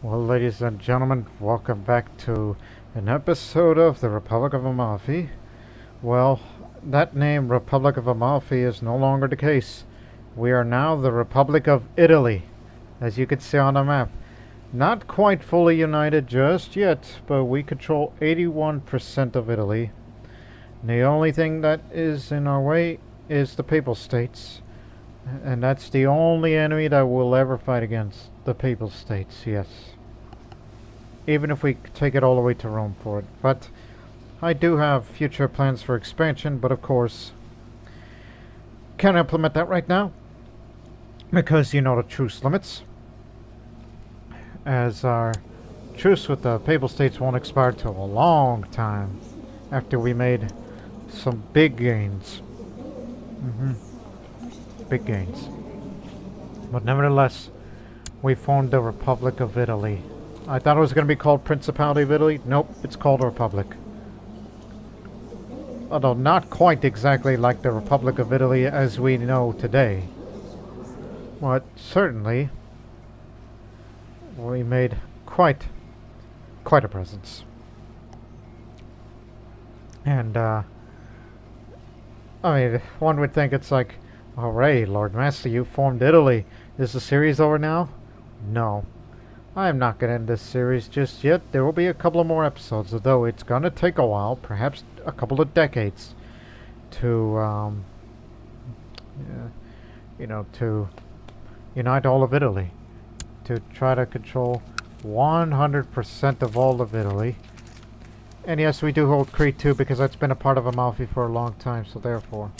Well, ladies and gentlemen, welcome back to an episode of the Republic of Amalfi. Well, that name, Republic of Amalfi, is no longer the case. We are now the Republic of Italy, as you can see on the map. Not quite fully united just yet, but we control 81% of Italy. The only thing that is in our way is the Papal States. And that's the only enemy that we'll ever fight against. The Papal States, yes. Even if we take it all the way to Rome for it. But I do have future plans for expansion, but of course can't implement that right now because you know the truce limits. As our truce with the Papal States won't expire till a long time after we made some big gains. Big gains. But nevertheless, we formed the Republic of Italy. I thought it was going to be called Principality of Italy. Nope, it's called a Republic. Although not quite exactly like the Republic of Italy as we know today. But certainly, we made quite a presence. And, I mean, one would think it's like, hooray, Lord Master, you formed Italy. Is the series over now? No. I am not going to end this series just yet. There will be a couple of more episodes, although it's going to take a while, perhaps a couple of decades, to, to unite all of Italy. To try to control 100% of all of Italy. And yes, we do hold Crete too, because that's been a part of Amalfi for a long time, so therefore.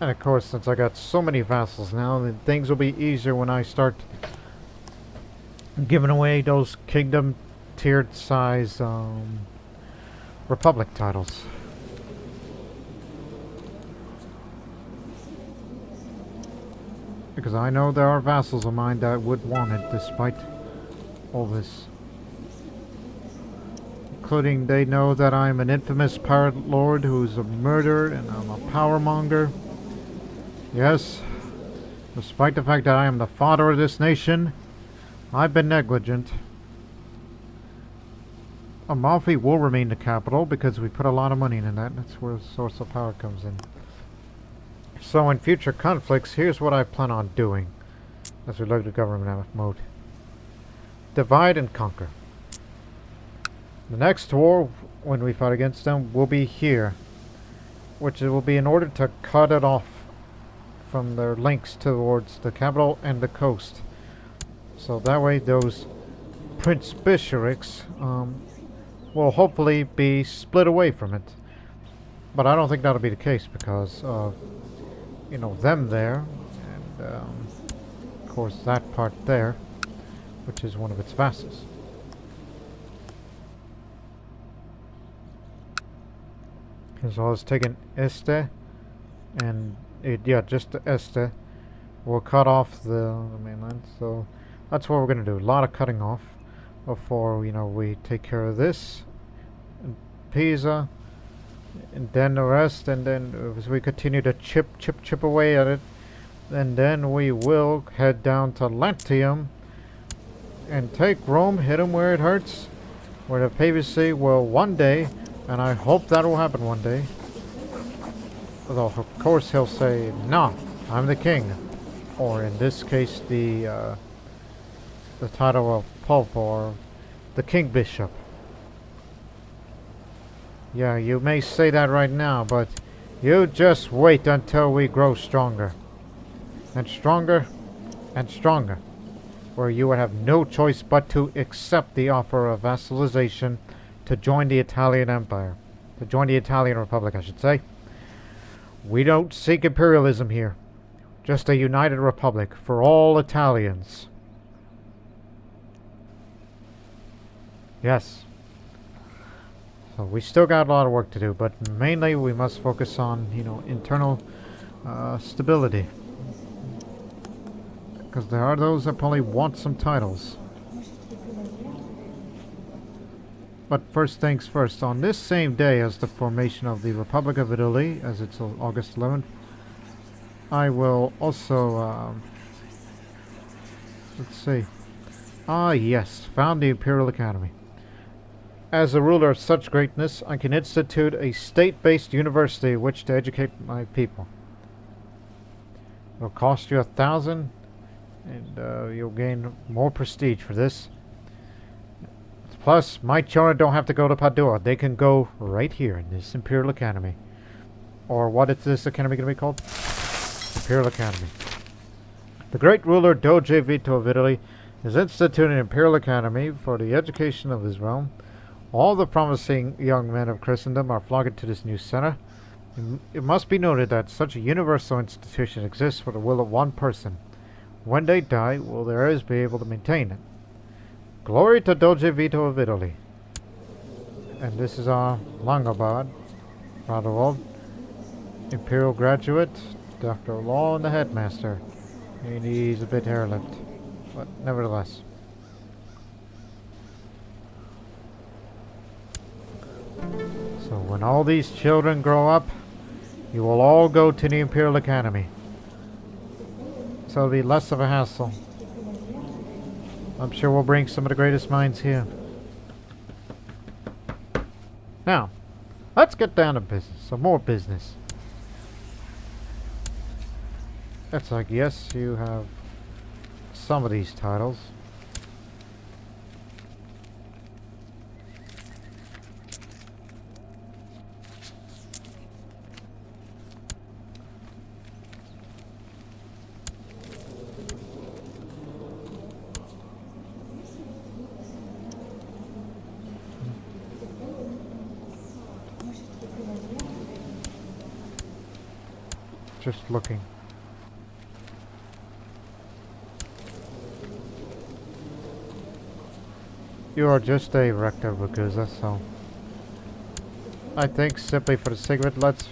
And of course, since I got so many vassals now, then things will be easier when I start giving away those kingdom tiered size republic titles. Because I know there are vassals of mine that would want it despite all this. Including they know that I'm an infamous pirate lord who's a murderer and I'm a power monger. Yes, despite the fact that I am the father of this nation, I've been negligent. Amalfi will remain the capital because we put a lot of money in that. That's where the source of power comes in. So in future conflicts, here's what I plan on doing as we look at government mode. Divide and conquer. The next war, when we fight against them, will be here, which it will be in order to cut it off from their links towards the capital and the coast. So that way those prince bishoprics will hopefully be split away from it. But I don't think that'll be the case because of, you know, them there and of course that part there, which is one of its vassals. So I was taking Este and just the Este will cut off the mainland. So that's what we're going to do. A lot of cutting off before, you know, we take care of this. And Pisa. And then the rest. And then as we continue to chip away at it. And then we will head down to Latium. And take Rome. Hit them where it hurts. Where the papacy will one day. And I hope that will happen one day. Although, of course, he'll say, no, I'm the king. Or, in this case, the title of Pope or the King Bishop. Yeah, you may say that right now, but you just wait until we grow stronger. And stronger, and stronger. Where you would have no choice but to accept the offer of vassalization to join the Italian Empire. To join the Italian Republic, I should say. We don't seek imperialism here. Just a united republic for all Italians. Yes. So we still got a lot of work to do, but mainly we must focus on, you know, internal stability. Because there are those that probably want some titles. But first things first, on this same day as the formation of the Republic of Italy, as it's August 11th, I will also, let's see. Ah, yes, found the Imperial Academy. As a ruler of such greatness, I can institute a state-based university in which to educate my people. It'll cost you 1,000, and you'll gain more prestige for this. Plus, my children don't have to go to Padua. They can go right here in this Imperial Academy. Or what is this academy going to be called? Imperial Academy. The great ruler Doge Vito of Italy is instituting an Imperial Academy for the education of his realm. All the promising young men of Christendom are flocking to this new center. It must be noted that such a universal institution exists for the will of one person. When they die, will their heirs be able to maintain it? Glory to Doge Vito of Italy. And this is our Lombard, rather old, Imperial graduate, Doctor of Law, and the headmaster. He needs a bit hair-lipped, but nevertheless. So when all these children grow up, you will all go to the Imperial Academy. So it'll be less of a hassle. I'm sure we'll bring some of the greatest minds here. Now, let's get down to business. Some more business. That's like, yes, you have some of these titles. Just looking. You are just a rector, Ragusa, so I think simply for the sake of it, let's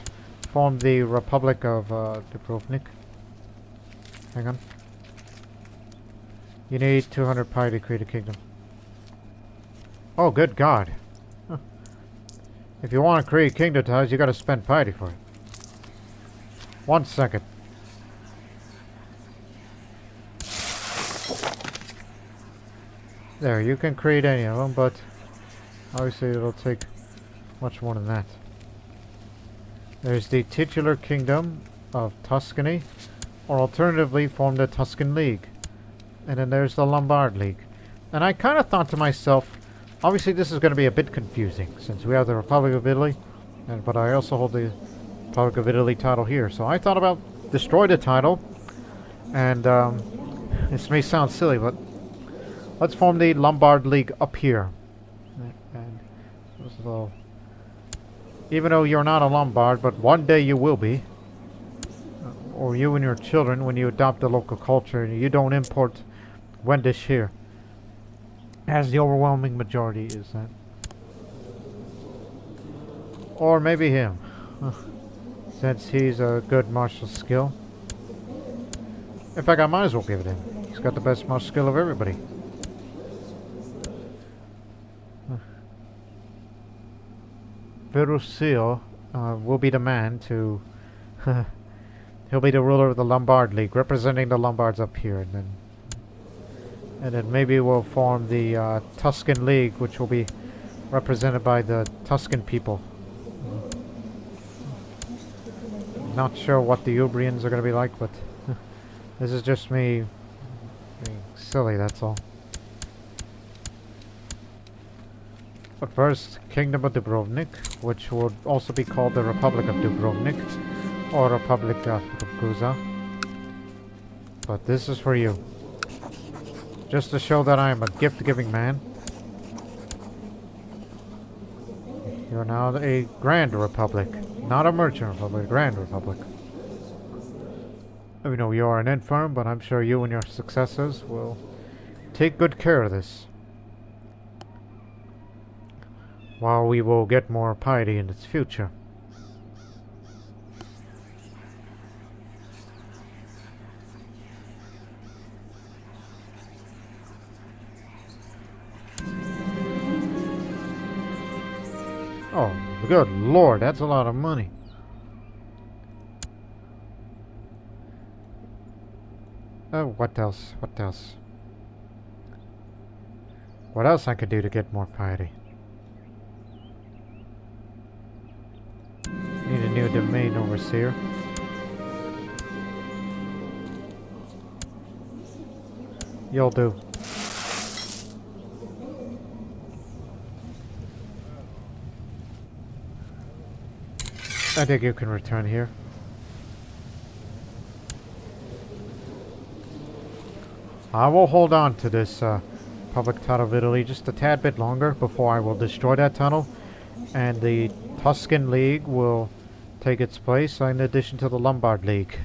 form the Republic of Dubrovnik. Hang on. You need 200 pi to create a kingdom. Oh, good God. Huh. If you want to create kingdom ties, you gotta spend piety for it. 1 second. There, you can create any of them, but obviously it'll take much more than that. There's the titular kingdom of Tuscany, or alternatively form the Tuscan League. And then there's the Lombard League. And I kind of thought to myself, obviously this is going to be a bit confusing, since we have the Republic of Italy, but I also hold the Republic of Italy title here. So I thought about destroy the title, and this may sound silly, but let's form the Lombard League up here. And so, even though you're not a Lombard, but one day you will be, or you and your children, when you adopt the local culture and you don't import Wendish here, as the overwhelming majority is that. Or maybe him. Since he's a good martial skill. In fact, I might as well give it him. He's got the best martial skill of everybody. Verusio will be the man to... he'll be the ruler of the Lombard League, representing the Lombards up here. And then maybe we'll form the Tuscan League, which will be represented by the Tuscan people. Not sure what the Ubrians are going to be like, but this is just me being silly, that's all. But first, Kingdom of Dubrovnik, which would also be called the Republic of Dubrovnik, or Republic of Ragusa. But this is for you. Just to show that I am a gift-giving man. You're now a Grand Republic. Not a merchant republic, a Grand Republic. We know you are an infirm, but I'm sure you and your successors will take good care of this. While we will get more piety in its future. Oh, good lord, that's a lot of money. What else? What else? What else I could do to get more piety? Need a new domain overseer. You'll do. I think you can return here. I will hold on to this public title of Italy just a tad bit longer before I will destroy that tunnel, and the Tuscan League will take its place in addition to the Lombard League.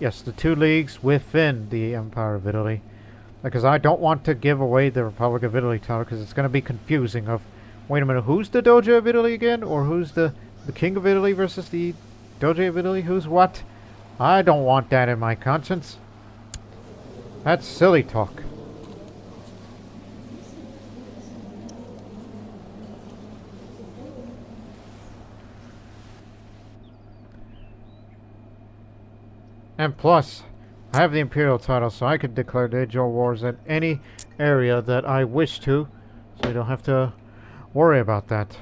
Yes, the two leagues within the Empire of Italy, because I don't want to give away the Republic of Italy title because it's going to be confusing of, wait a minute, who's the Doge of Italy again, or who's the King of Italy versus the Doge of Italy? Who's what? I don't want that in my conscience. That's silly talk. And plus, I have the Imperial title, so I can declare digital wars at any area that I wish to, so you don't have to worry about that.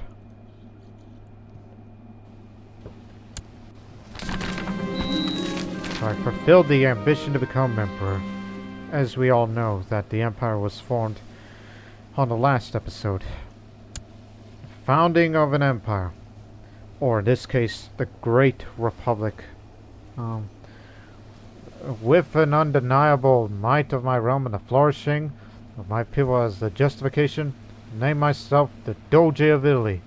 So I fulfilled the ambition to become Emperor. As we all know, that the Empire was formed on the last episode. Founding of an Empire. Or in this case, the Great Republic. With an undeniable might of my realm and the flourishing of my people as the justification, name myself the Doge of Italy.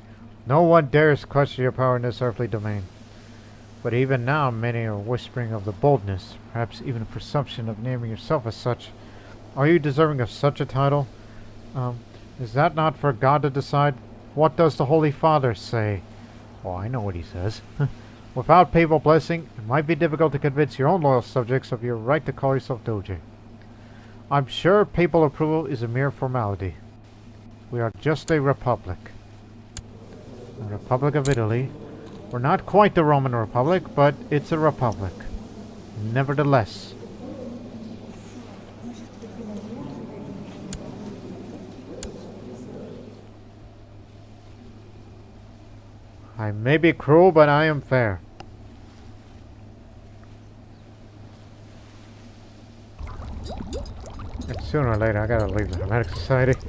No one dares question your power in this earthly domain. But even now many are whispering of the boldness, perhaps even a presumption of naming yourself as such. Are you deserving of such a title? Is that not for God to decide? What does the Holy Father say? Oh, I know what he says. Without papal blessing, it might be difficult to convince your own loyal subjects of your right to call yourself Doge. I'm sure papal approval is a mere formality. We are just a republic. The Republic of Italy. We're not quite the Roman Republic, but it's a republic. Nevertheless. I may be cruel, but I am fair. And sooner or later, I gotta leave the Hermetic Society.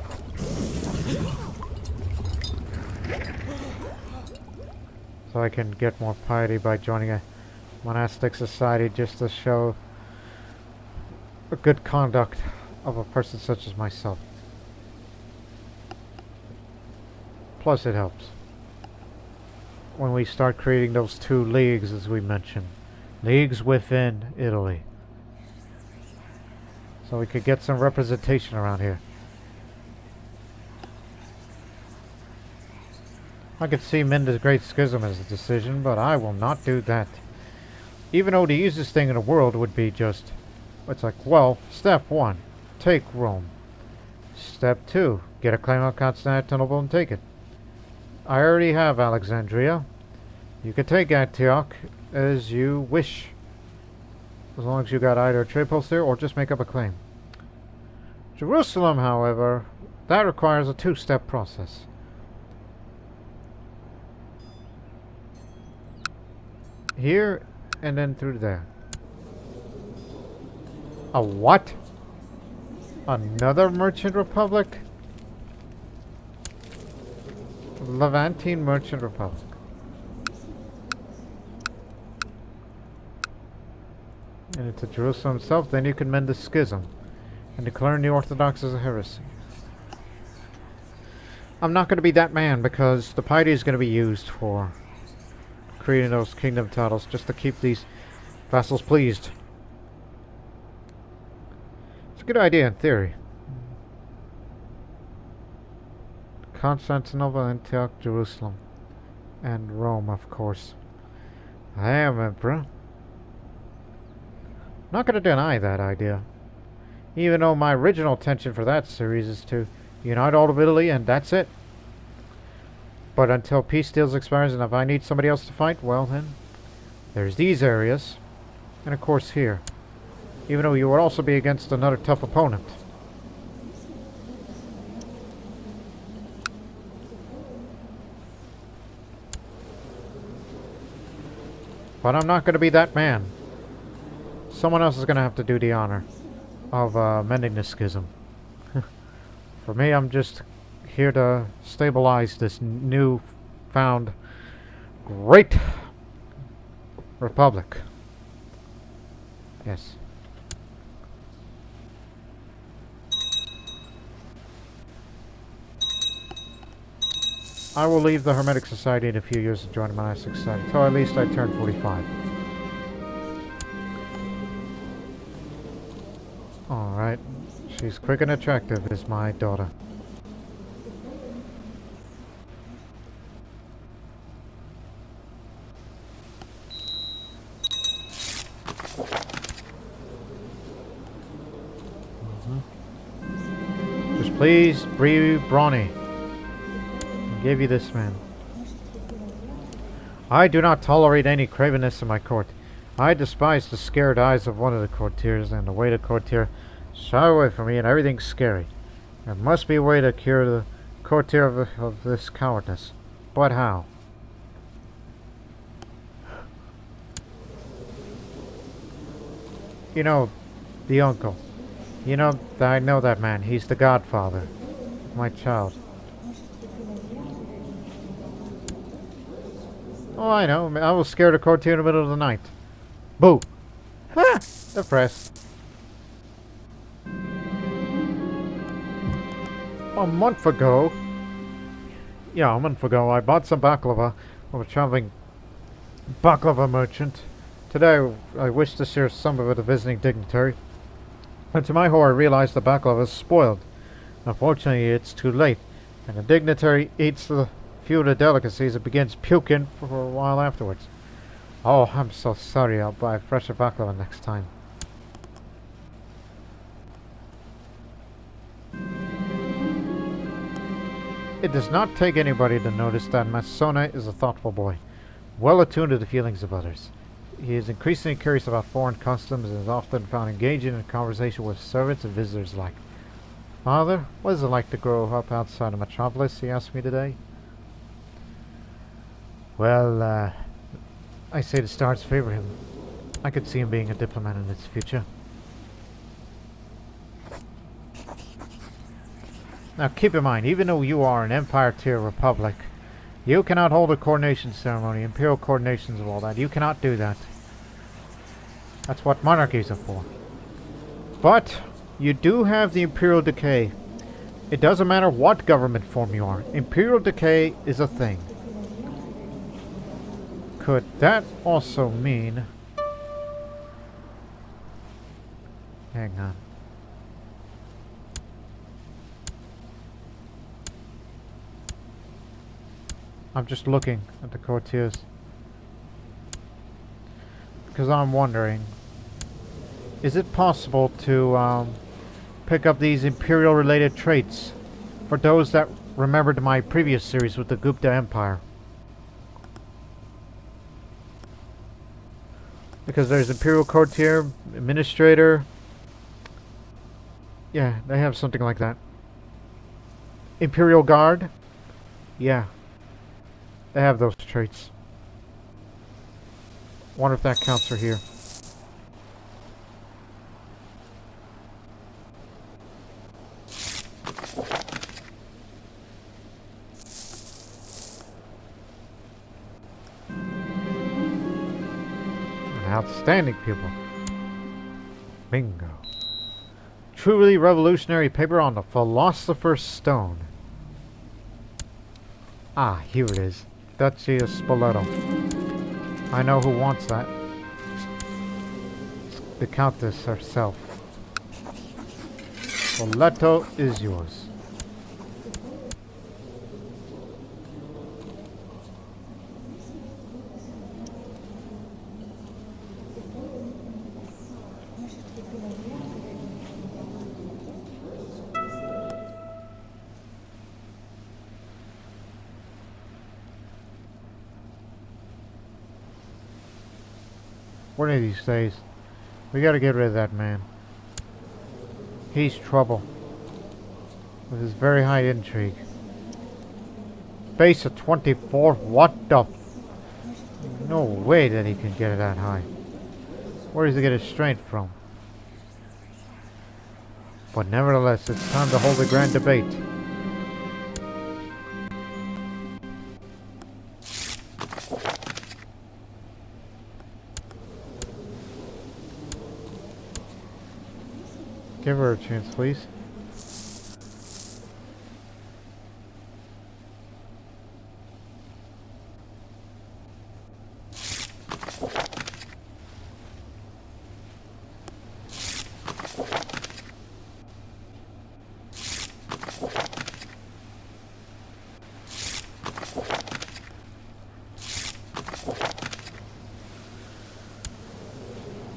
So I can get more piety by joining a monastic society just to show a good conduct of a person such as myself. Plus it helps when we start creating those two leagues, as we mentioned. Leagues within Italy. So we could get some representation around here. I could see Minda's Great Schism as a decision, but I will not do that. Even though the easiest thing in the world would be just, it's like, well, step 1, take Rome. Step 2, get a claim on Constantinople and take it. I already have Alexandria. You can take Antioch as you wish. As long as you got either a trade post there or just make up a claim. Jerusalem, however, that requires a 2-step process. Here and then through there. A what? Another merchant republic? Levantine Merchant Republic. And it's Jerusalem itself, then you can mend the schism and declaring the Orthodox as a heresy. I'm not going to be that man because the piety is going to be used for creating those kingdom titles just to keep these vassals pleased. It's a good idea in theory. Constantinople, Antioch, Jerusalem, and Rome, of course. I am Emperor. Not going to deny that idea. Even though my original intention for that series is to unite all of Italy and that's it. But until peace deals expires and if I need somebody else to fight, well then, there's these areas. And of course here. Even though you would also be against another tough opponent. But I'm not going to be that man. Someone else is going to have to do the honor of mending this schism. For me, I'm just here to stabilize this new found great republic. Yes. I will leave the Hermetic Society in a few years to join the Monastic Society, until at least I turn 45. Alright. She's quick and attractive, is my daughter. Just please be brawny. Give you this man. I do not tolerate any cravenness in my court. I despise the scared eyes of one of the courtiers and the way the courtier shy away from me and everything's scary. There must be a way to cure the courtier of this cowardness. But how? You know, the uncle. You know, I know that man. He's the godfather of my child. Oh, I know. I will scare the courtier in the middle of the night. Boo! Ha! Depressed. A month ago, I bought some baklava from a traveling baklava merchant. Today, I wish to share some of it with a visiting dignitary. And to my horror, I realized the baklava is spoiled. Unfortunately, it's too late, and the dignitary eats the few of the delicacies and begins puking for a while afterwards. Oh, I'm so sorry. I'll buy fresher baklava next time. It does not take anybody to notice that Masone is a thoughtful boy, well attuned to the feelings of others. He is increasingly curious about foreign customs and is often found engaging in conversation with servants and visitors alike. Father, what is it like to grow up outside of Metropolis? He asked me today. Well, I say the stars favor him. I could see him being a diplomat in his future. Now keep in mind, even though you are an Empire-tier republic, you cannot hold a coronation ceremony, imperial coronations and all that. You cannot do that. That's what monarchies are for. But you do have the Imperial Decay. It doesn't matter what government form you are. Imperial Decay is a thing. Could that also mean... Hang on. I'm just looking at the courtiers. Because I'm wondering, is it possible to pick up these imperial related traits for those that remembered my previous series with the Gupta Empire? Because there's Imperial Courtier, Administrator. Yeah, they have something like that. Imperial Guard. Yeah. They have those traits. Wonder if that counts for here. An outstanding pupil. Bingo. Truly revolutionary paper on the Philosopher's Stone. Ah, here it is. Duchy of Spoleto. I know who wants that. The Countess herself. Spoleto is yours. One of these days. We gotta get rid of that man. He's trouble. With his very high intrigue. Base of 24? What the? No way that he can get it that high. Where does he get his strength from? But nevertheless, it's time to hold a grand debate. Give her a chance, please.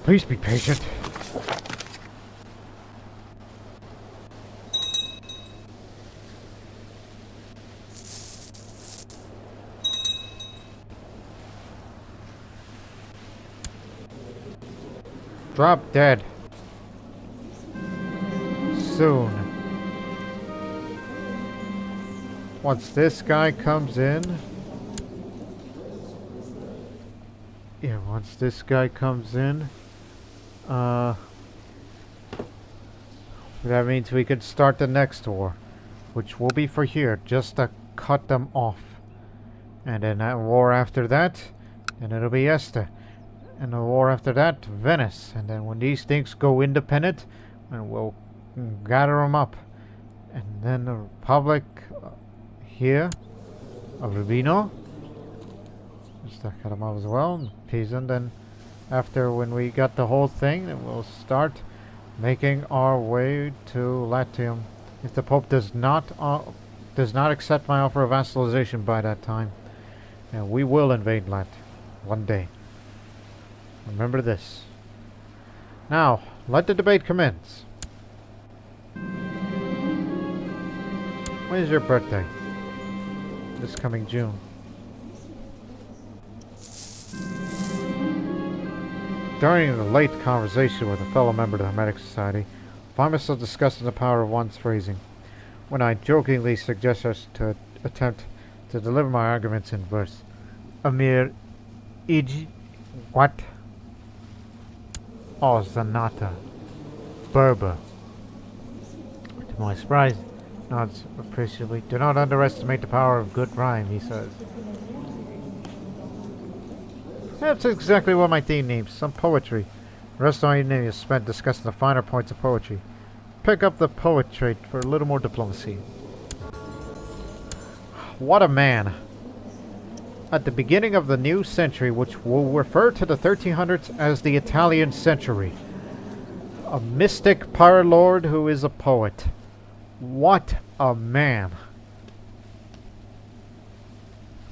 Please be patient. Drop dead. Soon. Once this guy comes in. Yeah, once this guy comes in. That means we could start the next war. Which will be for here, just to cut them off. And then that war after that, and it'll be Este. And the war after that, Venice. And then when these things go independent, and we'll gather them up. And then the Republic here of Urbino. Just to cut them off as well. Pisa. And then after when we got the whole thing, then we'll start making our way to Latium. If the Pope does not accept my offer of vassalization by that time, and we will invade Lat one day. Remember this. Now, let the debate commence. When is your birthday? This coming June. During a late conversation with a fellow member of the Hermetic Society, I find myself discussing the power of one's phrasing, when I jokingly suggest us to attempt to deliver my arguments in verse. Amir Ij... What? Oh, Zanata. Berber. To my surprise, nods appreciatively. Do not underestimate the power of good rhyme, he says. That's exactly what my theme needs. Some poetry. The rest of my evening is spent discussing the finer points of poetry. Pick up the poet trait for a little more diplomacy. What a man. At the beginning of the new century, which will refer to the 1300s as the Italian century, a mystic pirate lord who is a poet. What a man.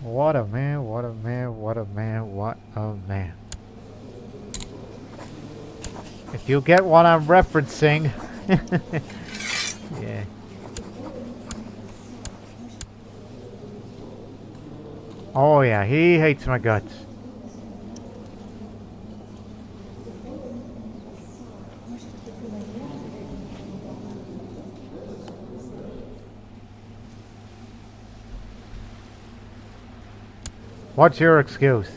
What a man, what a man, what a man, what a man. If you get what I'm referencing. Yeah. Oh yeah, he hates my guts. What's your excuse?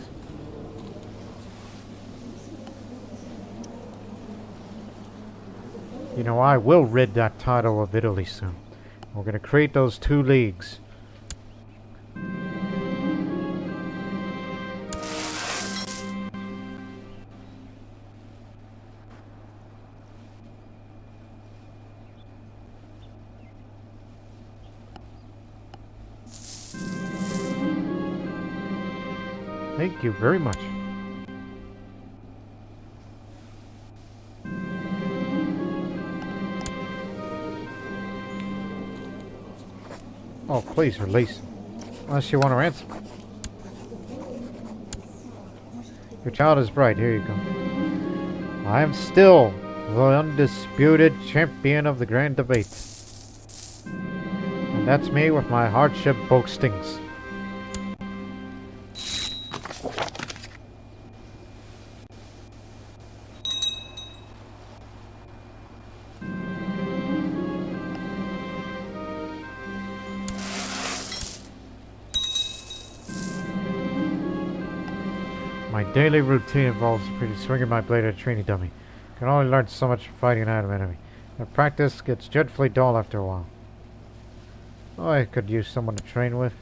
You know, I will rid that title of Italy soon. We're going to create those two leagues. Thank you very much. Oh, please release. Unless you want to ransom. Your child is bright. Here you go. I am still the undisputed champion of the grand debate. And that's me with my hardship boastings. My daily routine involves swinging my blade at a training dummy. Can only learn so much from fighting an enemy. The practice gets dreadfully dull after a while. Oh, I could use someone to train with.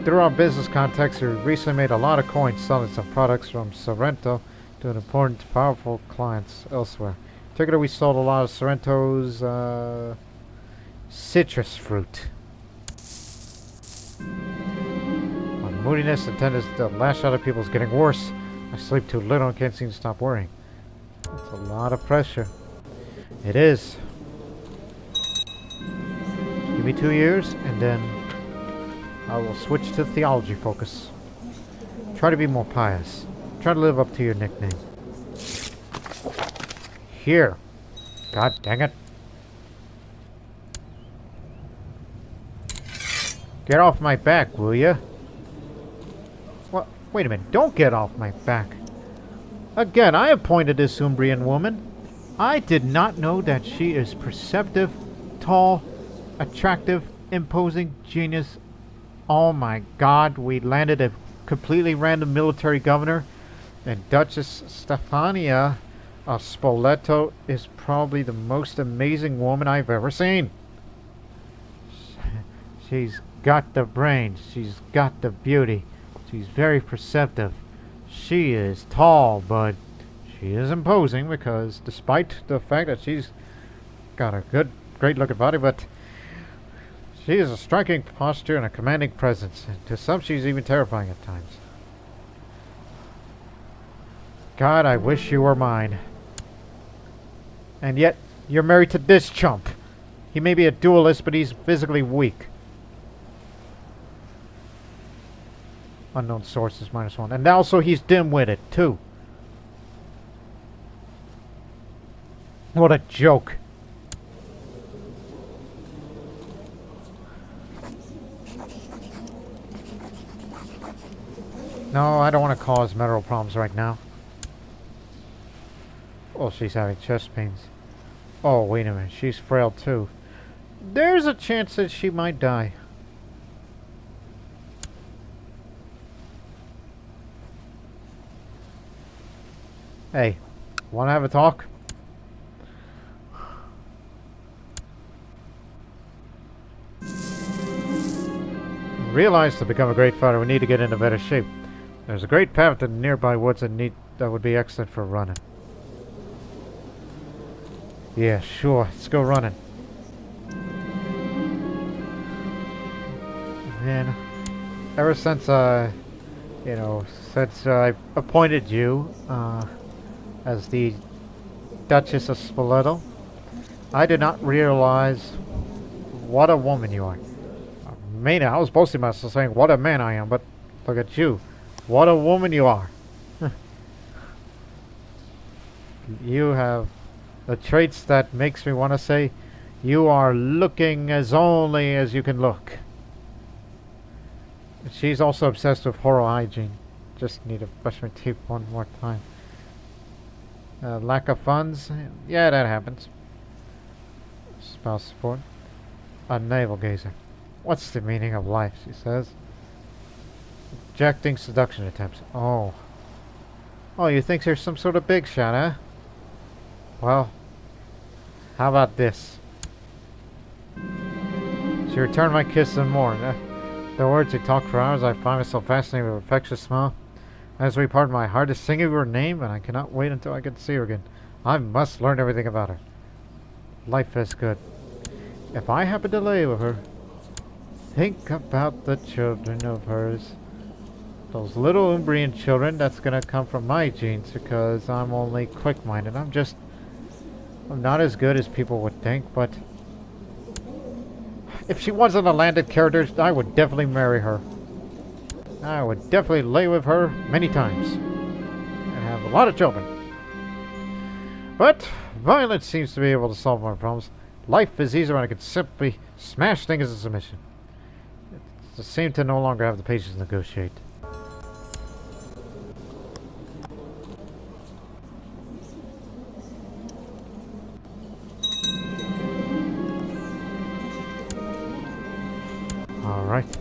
Through our business contacts, we recently made a lot of coins selling some products from Sorrento to an important, powerful clients elsewhere. In particular, we sold a lot of Sorrento's citrus fruit. My moodiness and tendency to lash out at people is getting worse. I sleep too little and can't seem to stop worrying. That's a lot of pressure. It is. Give me 2 years and then I will switch to theology focus. Try to be more pious. Try to live up to your nickname. Here. God dang it. Get off my back, will ya? What? Wait a minute. Don't get off my back. Again, I appointed this Umbrian woman. I did not know that she is perceptive, tall, attractive, imposing, genius. Oh my god, we landed a completely random military governor. And Duchess Stefania of Spoleto is probably the most amazing woman I've ever seen. She's got the brains. She's got the beauty. She's very perceptive. She is tall, but she is imposing because despite the fact that she's got a great looking body, but she has a striking posture and a commanding presence. And to some, she's even terrifying at times. God, I wish you were mine. And yet, you're married to this chump. He may be a duelist, but he's physically weak. Unknown sources -1. And also, he's dim-witted, too. What a joke. No, I don't want to cause medical problems right now. Oh, she's having chest pains. Oh, wait a minute. She's frail, too. There's a chance that she might die. Hey, want to have a talk? Realize to become a great fighter, we need to get into better shape. There's a great path in the nearby woods that would be excellent for running. Yeah, sure. Let's go running. Man, ever since since I appointed you as the Duchess of Spoleto, I did not realize what a woman you are. I was boasting myself saying what a man I am, but look at you. What a woman you are. You have the traits that makes me want to say you are looking as only as you can look. She's also obsessed with oral hygiene. Just need to brush my teeth one more time. Lack of funds? Yeah, that happens. Spouse support. A navel gazer. What's the meaning of life, she says. Rejecting seduction attempts. Oh. Oh, you think there's some sort of big shot, huh? Well, how about this? She returned my kiss and more. The words we talked for hours, I find myself fascinated with her affectionate smile. As we part, my heart is singing her name, and I cannot wait until I get to see her again. I must learn everything about her. Life is good. If I happen to lay with her, think about the children of hers. Those little Umbrian children, that's gonna come from my genes because I'm only quick-minded. I'm not as good as people would think, but if she wasn't a landed character, I would definitely marry her. I would definitely lay with her many times and have a lot of children. But violence seems to be able to solve my problems. Life is easier when I can simply smash things into submission. I seem to no longer have the patience to negotiate. Alright.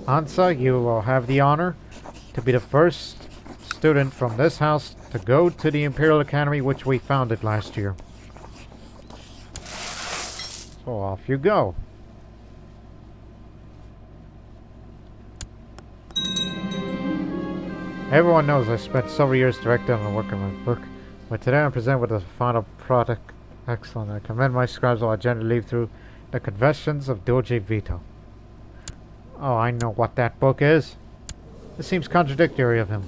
Ansa, you will have the honor to be the first student from this house to go to the Imperial Academy, which we founded last year. So off you go. Everyone knows I spent several years directing on the work of my book, but today I'm presented with the final product. Excellent. I commend my scribes while I gently leave through the confessions of Doge Vito. Oh, I know what that book is. This seems contradictory of him.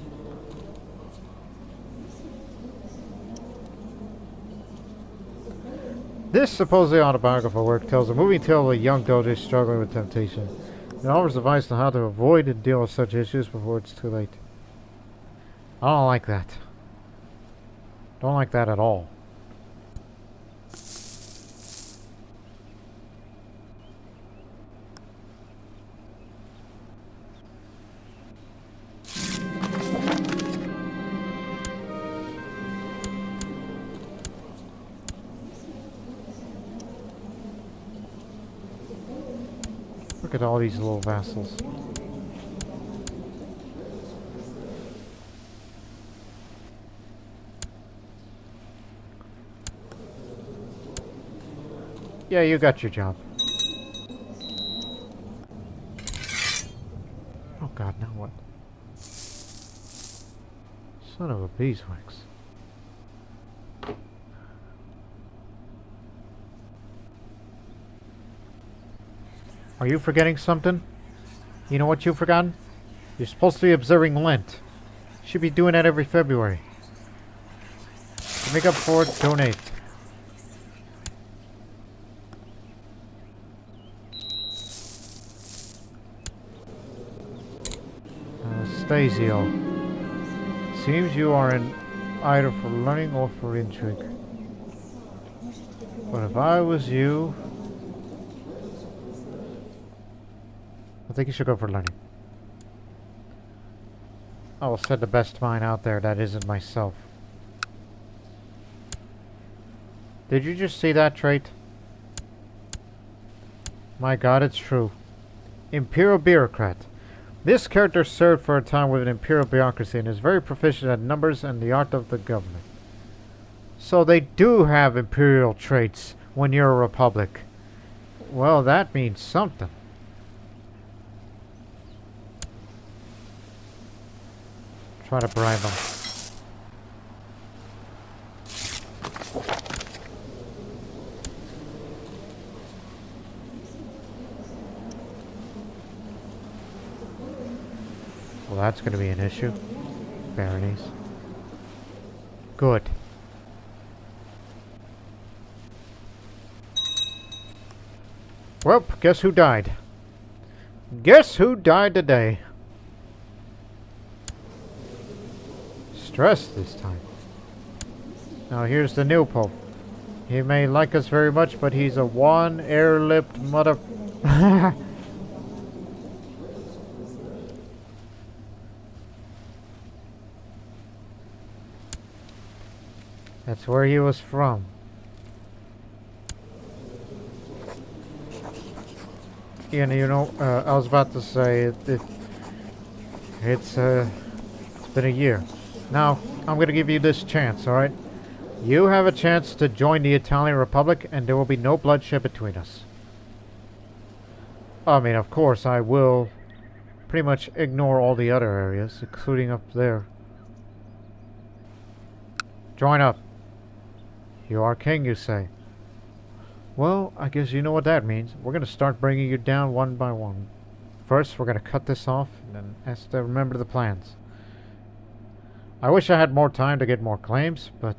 This supposedly autobiographical work tells a moving tale of a young Doge struggling with temptation. It offers advice on how to avoid and deal with such issues before it's too late. I don't like that. Don't like that at all. Look at all these little vassals. Yeah, you got your job. Oh god, now what? Son of a beeswax. Are you forgetting something? You know what you've forgotten? You're supposed to be observing Lent. You should be doing that every February. To make up for it, donate. Stasio. Seems you are in either for learning or for intrigue. But if I was you, I think you should go for learning. I will send the best mind out there that isn't myself. Did you just see that trait? My god, it's true. Imperial bureaucrat. This character served for a time with an imperial bureaucracy and is very proficient at numbers and the art of the government. So they do have imperial traits when you're a republic. Well, that means something. Try to bribe them. Well, that's going to be an issue. Baronies. Good. Well, guess who died? Guess who died today? Stress this time. Now here's the new pope. He may like us very much, but he's a one-air-lipped mother... That's where he was from. You know, I was about to say it's been a year. Now, I'm going to give you this chance, alright? You have a chance to join the Italian Republic, and there will be no bloodshed between us. I mean, of course, I will pretty much ignore all the other areas, including up there. Join up. You are king, you say. Well, I guess you know what that means. We're going to start bringing you down one by one. First, we're going to cut this off, and then has to remember the plans. I wish I had more time to get more claims, but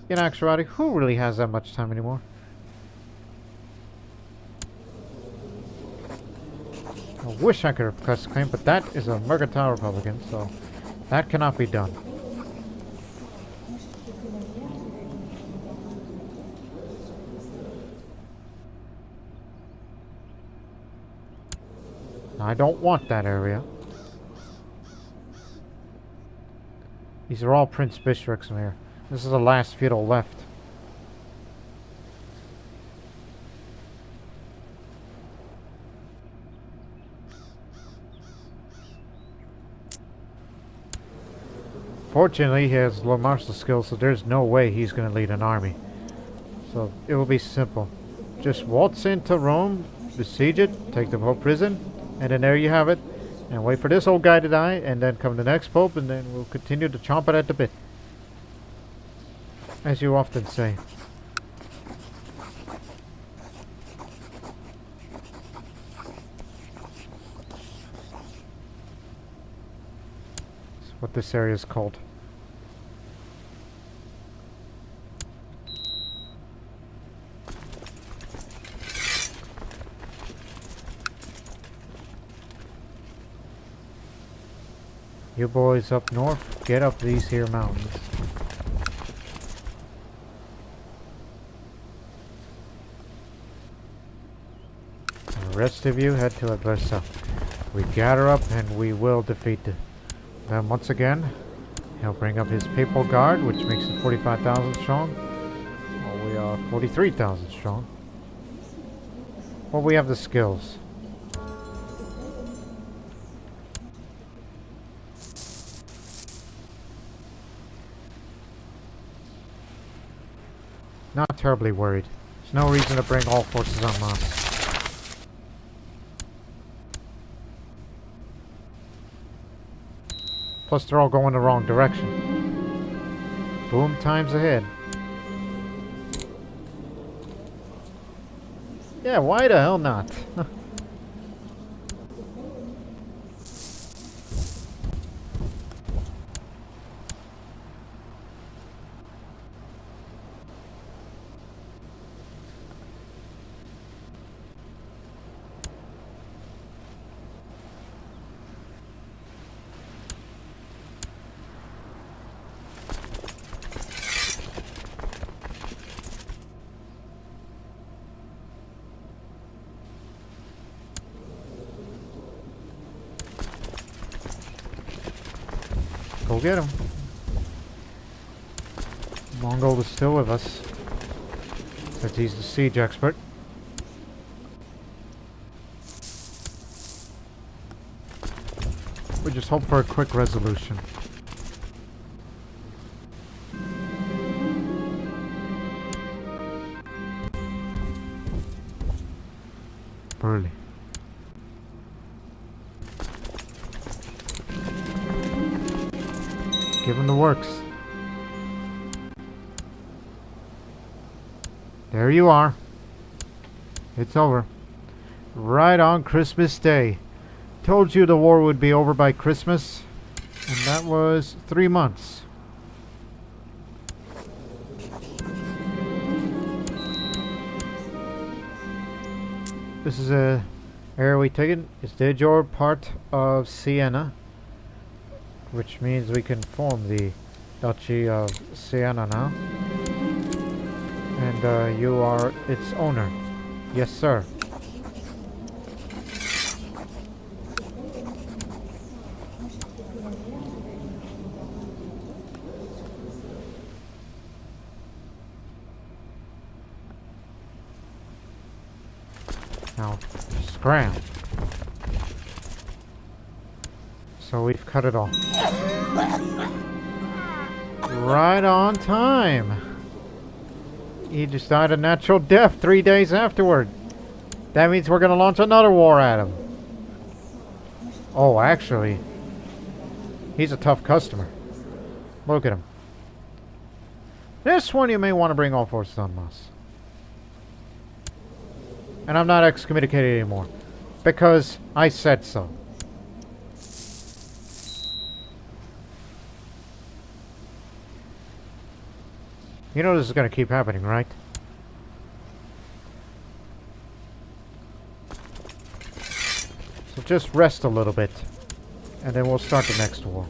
in actuality, who really has that much time anymore? I wish I could request a claim, but that is a mercantile republican, so that cannot be done. I don't want that area. These are all Prince Bishoprics in here. This is the last feudal left. Fortunately, he has low martial skills, so there's no way he's going to lead an army. So it will be simple. Just waltz into Rome, besiege it, take the Pope prison, and then there you have it. And wait for this old guy to die, and then come the next Pope, and then we'll continue to chomp it at the bit. As you often say. That's what this area is called. You boys up north, get up these here mountains. The rest of you head to Aversa. We gather up and we will defeat them. Then once again, he'll bring up his Papal Guard, which makes it 45,000 strong. Well, we are 43,000 strong. Well, we have the skills. Not terribly worried. There's no reason to bring all forces en masse. Plus they're all going the wrong direction. Boom times ahead. Yeah, why the hell not? Go get him. Mongol is still with us, since he's the siege expert. We just hope for a quick resolution. Burley. Give him the works. There you are. It's over. Right on Christmas Day. Told you the war would be over by Christmas. And that was 3 months. This is a area we taken. It's de jure part of Siena, which means we can form the Duchy of Siena now. And you are its owner. Yes, sir. Now, scram. So we've cut it off. Right on time. He just died a natural death 3 days afterward. That means we're going to launch another war at him. Oh, actually, he's a tough customer. Look at him. This one you may want to bring all forces en masse. And I'm not excommunicated anymore, because I said so. You know this is going to keep happening, right? So just rest a little bit, and then we'll start the next war.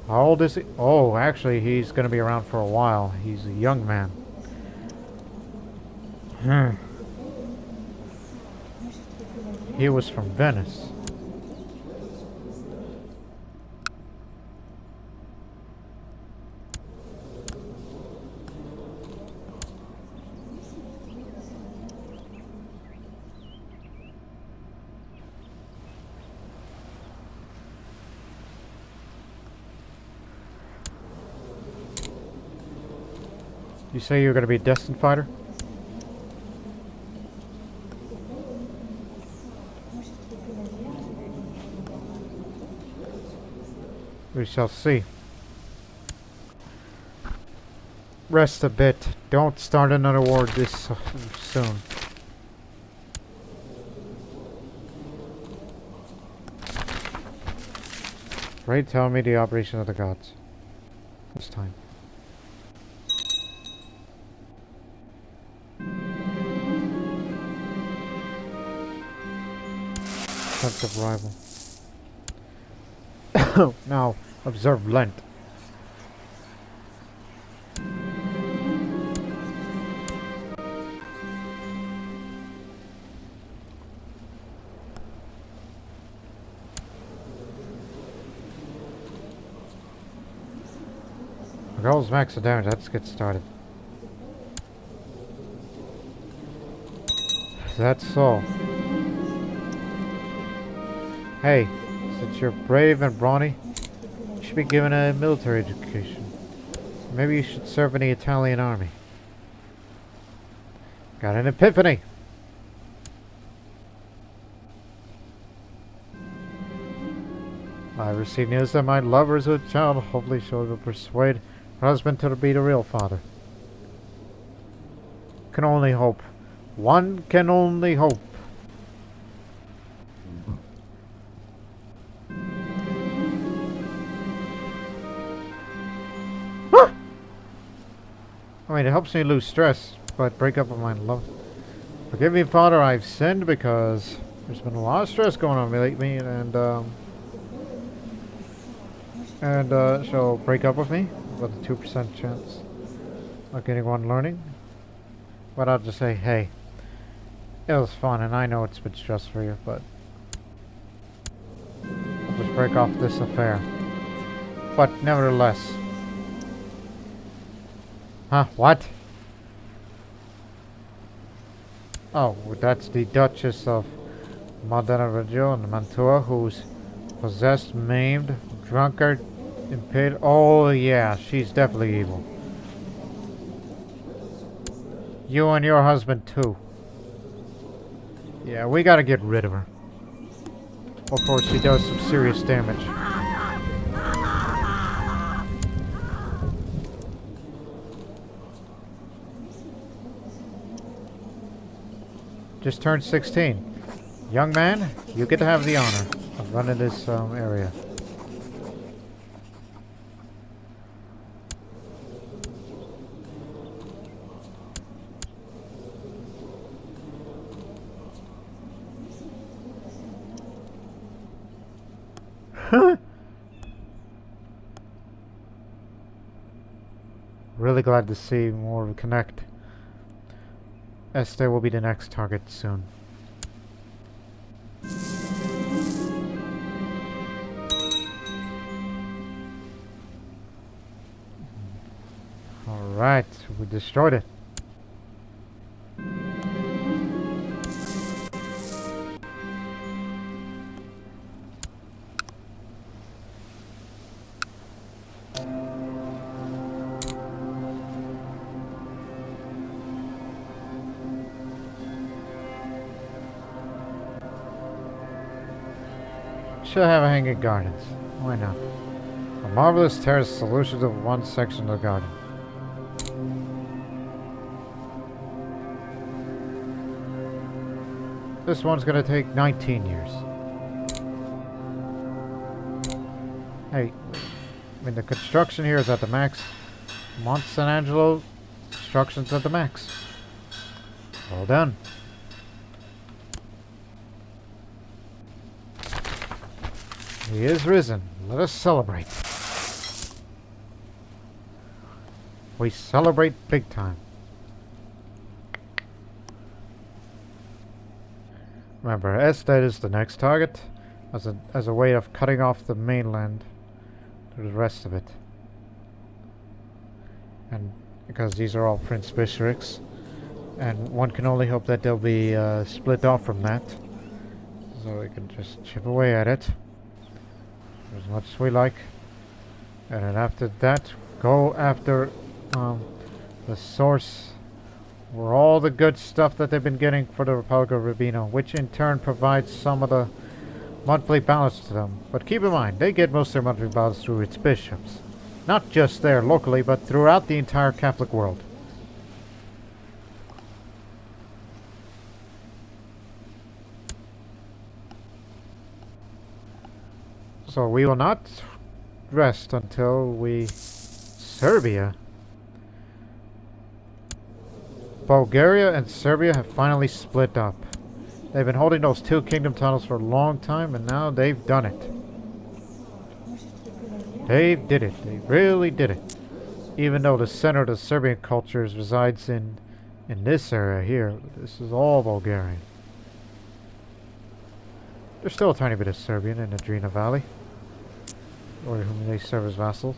How old is he? Oh, actually, he's going to be around for a while. He's a young man. He was from Venice. You say you're going to be a destined fighter? We shall see. Rest a bit. Don't start another war this soon. Right, tell me the operation of the gods. This time. Sense of rival. Now, observe Lent. Goals max the damage. Let's get started. That's all. Hey, since you're brave and brawny, you should be given a military education. Maybe you should serve in the Italian army. Got an epiphany! I received news that my lover is a child. Hopefully she will persuade her husband to be the real father. Can only hope. One can only hope. I mean, it helps me lose stress, but break up with my love. Forgive me, Father, I've sinned because there's been a lot of stress going on lately, and she'll break up with me with a 2% chance of getting one learning. But I'll just say, hey, it was fun, and I know it's been stressful for you, but I'll just break off this affair. But nevertheless. Huh? What? Oh, that's the Duchess of Madonna, Reggio and Mantua, who's possessed, maimed, drunkard, impaired. Oh yeah, she's definitely evil. You and your husband too. Yeah, we gotta get rid of her before she does some serious damage. Just turned 16. Young man, you get to have the honor of running this area. Really glad to see more of a connect. Este will be the next target soon. Alright, we destroyed it. Should have hanging gardens. Why not? A marvelous terrace solution of one section of the garden. This one's gonna take 19 years. Hey, I mean the construction here is at the max. Mont San Angelo, construction's at the max. Well done. He is risen. Let us celebrate. We celebrate big time. Remember, Este is the next target as a way of cutting off the mainland to the rest of it. And because these are all Prince Bishoprics, and one can only hope that they'll be split off from that, so we can just chip away at it as much as we like, and then after that go after the source where all the good stuff that they've been getting for the Republic of Urbino, which in turn provides some of the monthly balance to them. But keep in mind, they get most of their monthly balance through its bishops. Not just there locally, but throughout the entire Catholic world. So we will not rest until we... Serbia? Bulgaria and Serbia have finally split up. They've been holding those two kingdom titles for a long time, and now they've done it. They did it. They really did it. Even though the center of the Serbian cultures resides in this area here. This is all Bulgarian. There's still a tiny bit of Serbian in the Drina Valley, or whom they serve as vassals.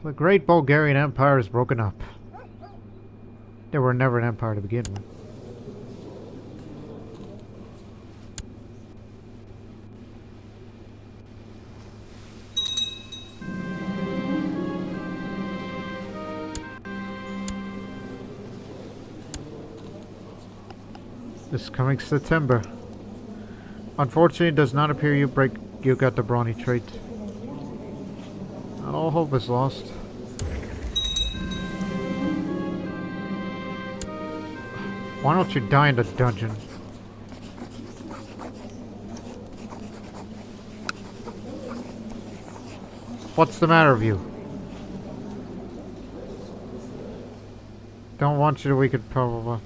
The great Bulgarian Empire is broken up. They were never an empire to begin with. This coming September. Unfortunately, it does not appear you got the brawny trait. Not all hope is lost. Why don't you die in the dungeon? What's the matter with you? Don't want you to weaken probably.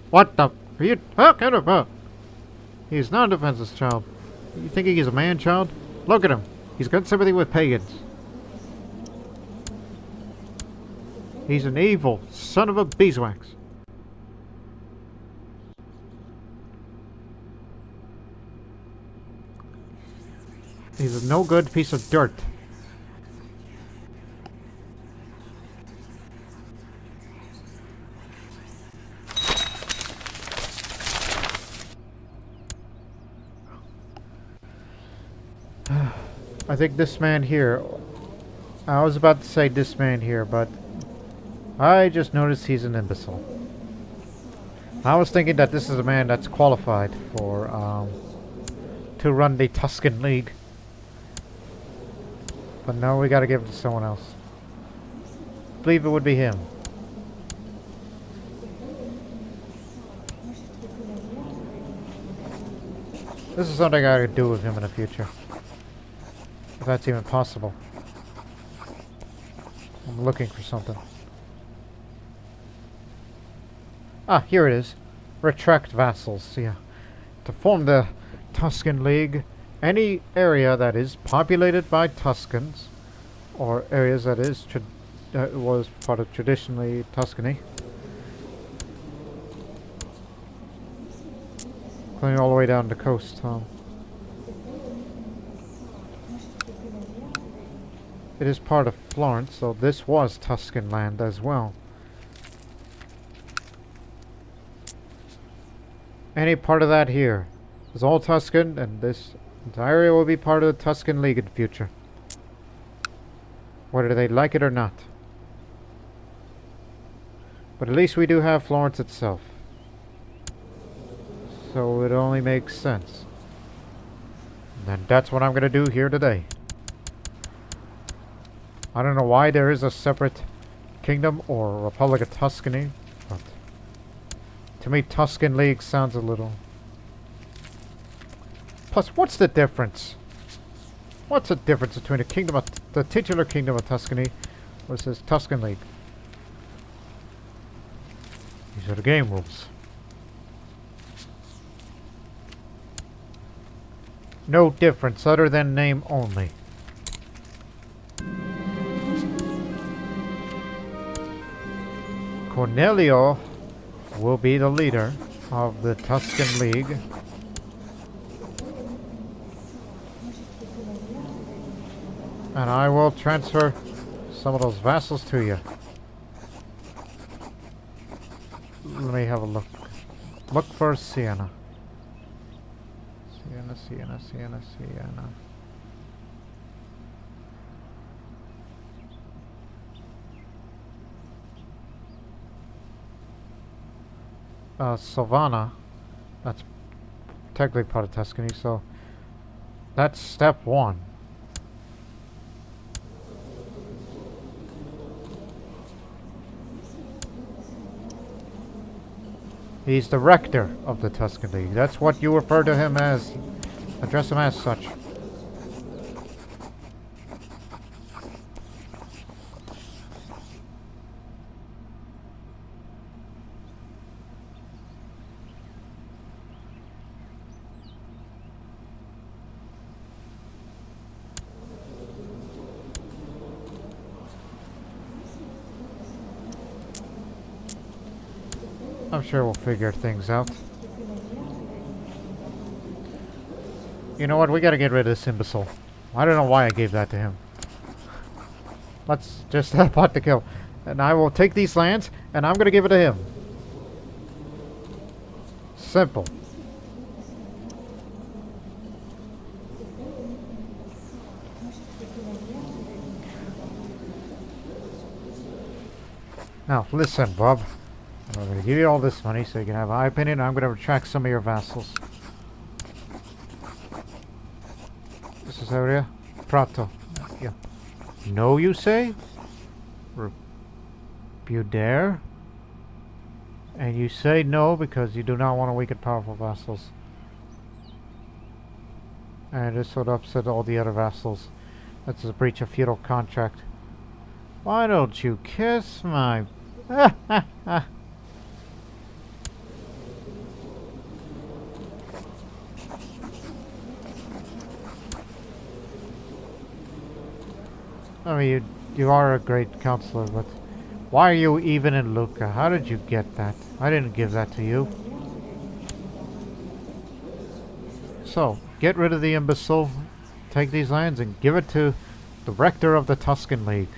What the? Are you? Oh, kind of. He's not a defenseless child. You thinking he's a man-child? Look at him. He's got sympathy with pagans. He's an evil son of a beeswax. He's a no-good piece of dirt. I think this man here... I was about to say this man here, but... I just noticed he's an imbecile. I was thinking that this is a man that's qualified for, to run the Tuscan League. But no, we gotta give it to someone else. I believe it would be him. This is something I could do with him in the future. If that's even possible. I'm looking for something. Ah, here it is. Retract vassals, yeah. To form the Tuscan League, any area that is populated by Tuscans, or areas that is was part of traditionally Tuscany, including all the way down the coast. It is part of Florence, so this was Tuscan land as well. Any part of that here is all Tuscan, and this entire area will be part of the Tuscan League in the future. Whether they like it or not. But at least we do have Florence itself. So it only makes sense. And that's what I'm going to do here today. I don't know why there is a separate kingdom or Republic of Tuscany, but to me Tuscan League sounds a little... Plus, what's the difference? What's the difference between a kingdom of the titular kingdom of Tuscany versus Tuscan League? These are the game rules. No difference other than name only. Cornelio will be the leader of the Tuscan League. And I will transfer some of those vassals to you. Let me have a look. Look for Siena. Siena. Savannah. That's technically part of Tuscany, so that's step one. He's the rector of the Tuscan League. That's what you refer to him as. Address him as such. I'm sure we'll figure things out. You know what? We gotta get rid of this imbecile. I don't know why I gave that to him. Let's just have pot to kill. And I will take these lands, and I'm gonna give it to him. Simple. Now, listen, Bob. I'm going to give you all this money so you can have my opinion. I'm going to retract some of your vassals. This is area. Prato. Yeah. No, you say? You dare? And you say no because you do not want to weaken powerful vassals. And this would upset all the other vassals. That's a breach of feudal contract. Why don't you kiss my... I mean, you are a great counselor, but why are you even in Lucca? How did you get that? I didn't give that to you. So, get rid of the imbecile, take these lands, and give it to the rector of the Tuscan League.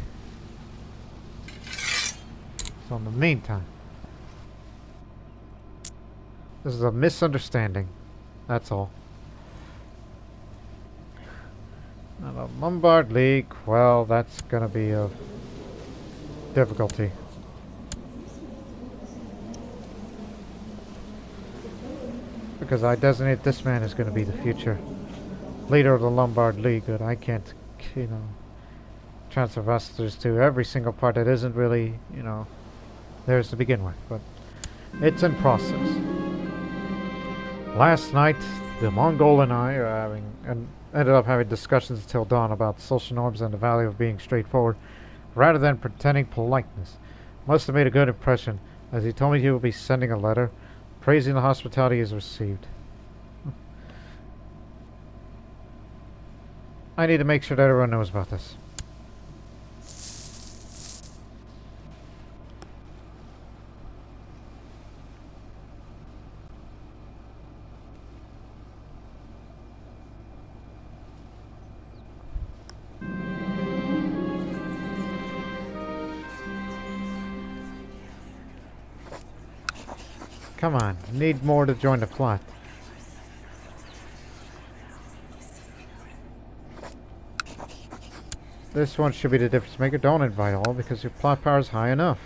So in the meantime, this is a misunderstanding. That's all. Now the Lombard League, well, that's gonna be a difficulty. Because I designate this man as gonna be the future leader of the Lombard League, but I can't, you know, transfer vassals to every single part that isn't really, you know, theirs to begin with, but it's in process. Last night, the Mongol and I are ended up having discussions until dawn about social norms and the value of being straightforward rather than pretending politeness. Must have made a good impression, as he told me he will be sending a letter praising the hospitality he's received. I need to make sure that everyone knows about this. Come on, need more to join the plot. This one should be the difference maker. Don't invite all because your plot power is high enough.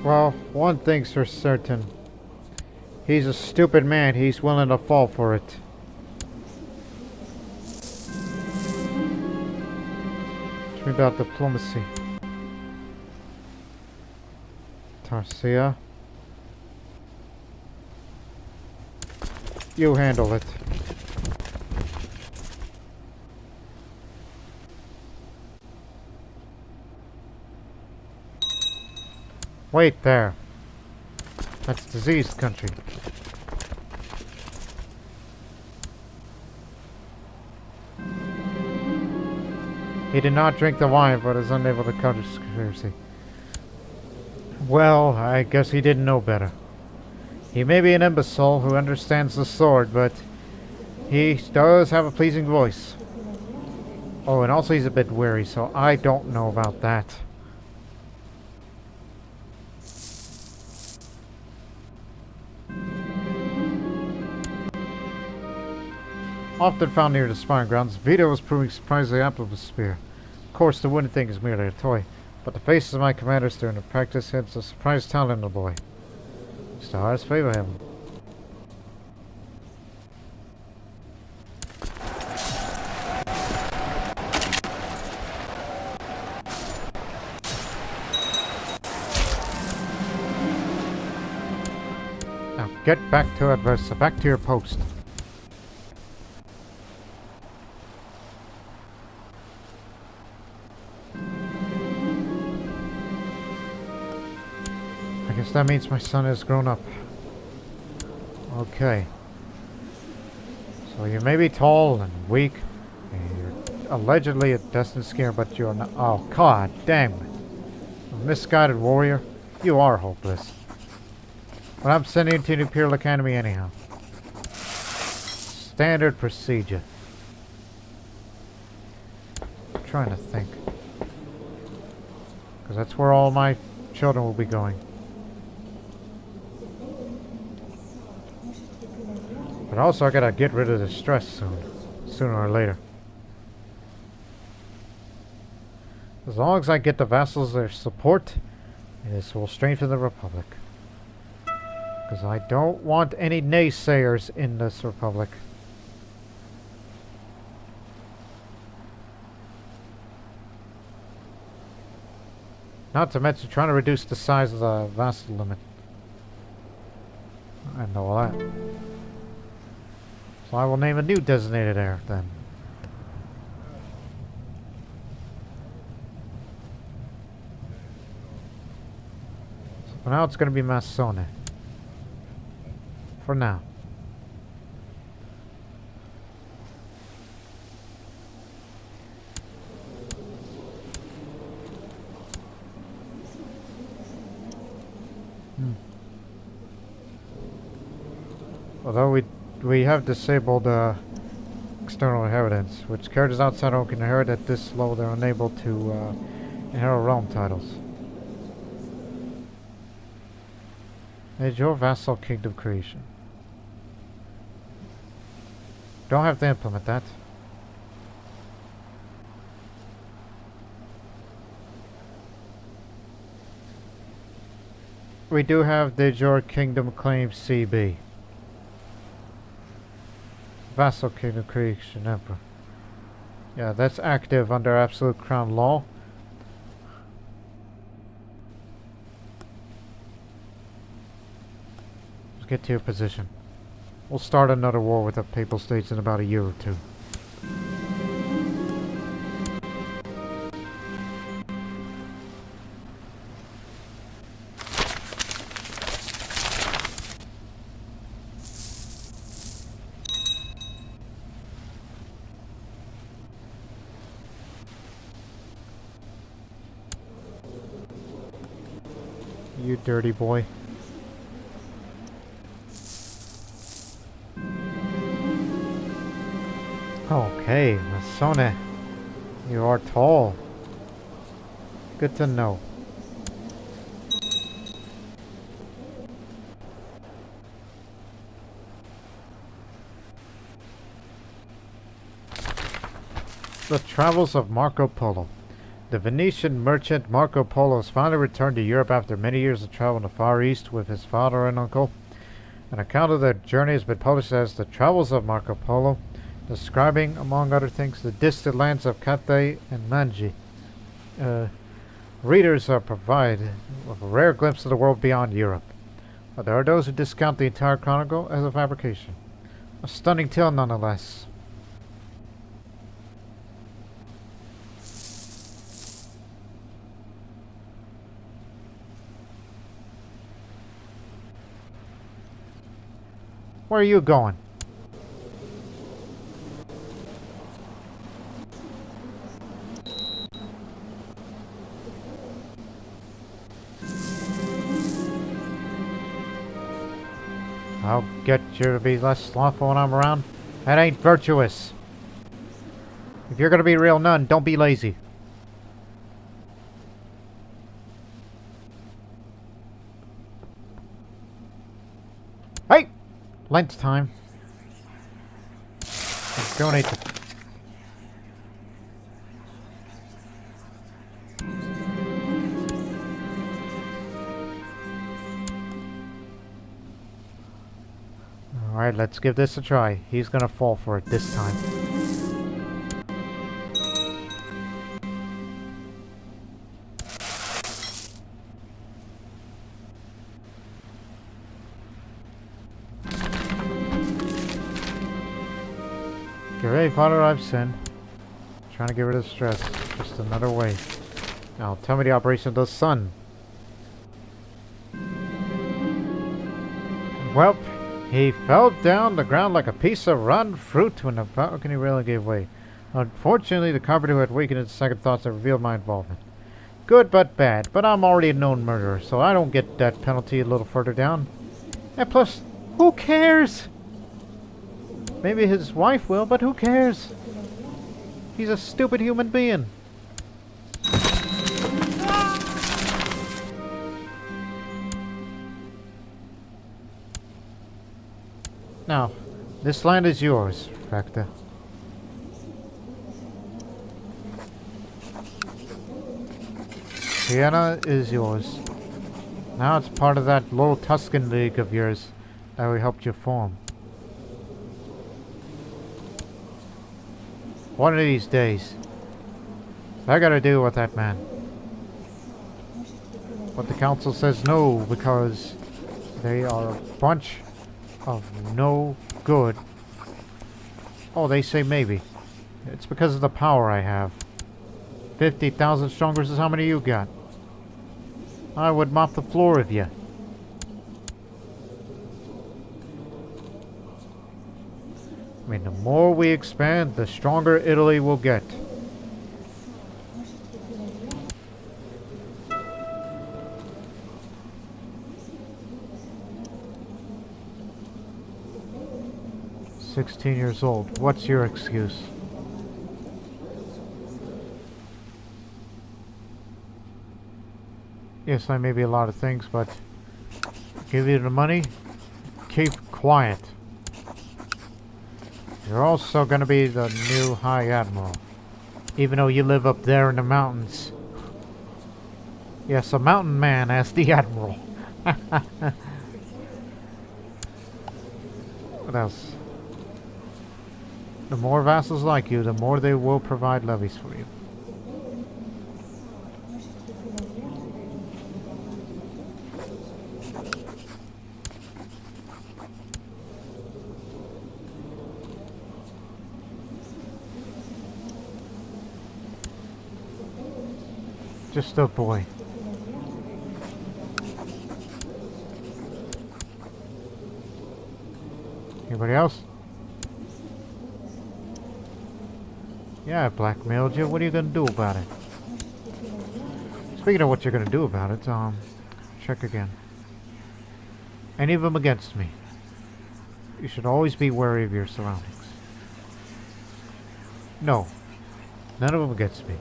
Well, one thing's for certain. He's a stupid man. He's willing to fall for it. Tell me about diplomacy. Tarsia. You handle it. Wait there. That's diseased country. He did not drink the wine, but is unable to counter conspiracy. Well, I guess he didn't know better. He may be an imbecile who understands the sword, but he does have a pleasing voice. Oh, and also he's a bit wary, so I don't know about that. Often found near the sparring grounds, Vito was proving surprisingly apt with a spear. Of course, the wooden thing is merely a toy, but the faces of my commanders during the practice hints a surprised talent in the boy. Stars favor him. Now get back to adversa, back to your post. I guess that means my son has grown up. Okay. So you may be tall and weak, and you're allegedly a destined skier, but you're not. Oh, god damn it. A misguided warrior? You are hopeless. But I'm sending you to the Imperial Academy anyhow. Standard procedure. I'm trying to think. Because that's where all my children will be going. But also I gotta get rid of the stress soon. Sooner or later. As long as I get the vassals their support, this will strengthen the Republic. Because I don't want any naysayers in this Republic. Not to mention trying to reduce the size of the vassal limit. And all that. So I will name a new designated heir then. So for now it's going to be Massone. For now. Although we have disabled external inheritance, which characters outside home can inherit at this level. They're unable to inherit realm titles. Is your vassal kingdom creation? Don't have to implement that. We do have the Your Kingdom Claim CB. Vassal Kingdom Creation Emperor. Yeah, that's active under Absolute Crown Law. Let's get to your position. We'll start another war with the Papal States in about a year or two. You dirty boy. Okay, Massone. You are tall. Good to know. The Travels of Marco Polo. The Venetian merchant Marco Polo has finally returned to Europe after many years of travel in the Far East with his father and uncle. An account of their journey has been published as The Travels of Marco Polo, describing, among other things, the distant lands of Cathay and Manji. Readers are provided with a rare glimpse of the world beyond Europe, but there are those who discount the entire chronicle as a fabrication. A stunning tale nonetheless. Where are you going? I'll get you to be less slothful when I'm around. That ain't virtuous. If you're gonna be a real nun, don't be lazy. Hey! Lunch time. Donate to... Alright, let's give this a try. He's gonna fall for it this time. Get ready, Father, I've sinned. Trying to get rid of stress. Just another way. Now, tell me the operation of the sun. Well, he fell down the ground like a piece of rotten fruit when the balcony railing gave way. Unfortunately, the carpenter who had wakened his second thoughts had revealed my involvement. Good but bad, but I'm already a known murderer, so I don't get that penalty a little further down. And plus, who cares? Maybe his wife will, but who cares? He's a stupid human being. Now, this land is yours, Rector. Siena is yours. Now it's part of that little Tuscan League of yours that we helped you form. One of these days, I gotta deal with that man. But the council says no, because they are a bunch of no good. Oh, they say maybe. It's because of the power I have. 50,000 strong versus how many you got? I would mop the floor of you. I mean, the more we expand, the stronger Italy will get. "16 years old. What's your excuse?" Yes, I may be a lot of things, but give you the money, keep quiet. You're also going to be the new High Admiral, even though you live up there in the mountains. Yes, a mountain man as the Admiral. What else? The more vassals like you, the more they will provide levies for you. Just a boy. Anybody else? Yeah, I blackmailed you. What are you gonna do about it? Speaking of what you're gonna do about it, check again. Any of them against me? You should always be wary of your surroundings. No. None of them against me.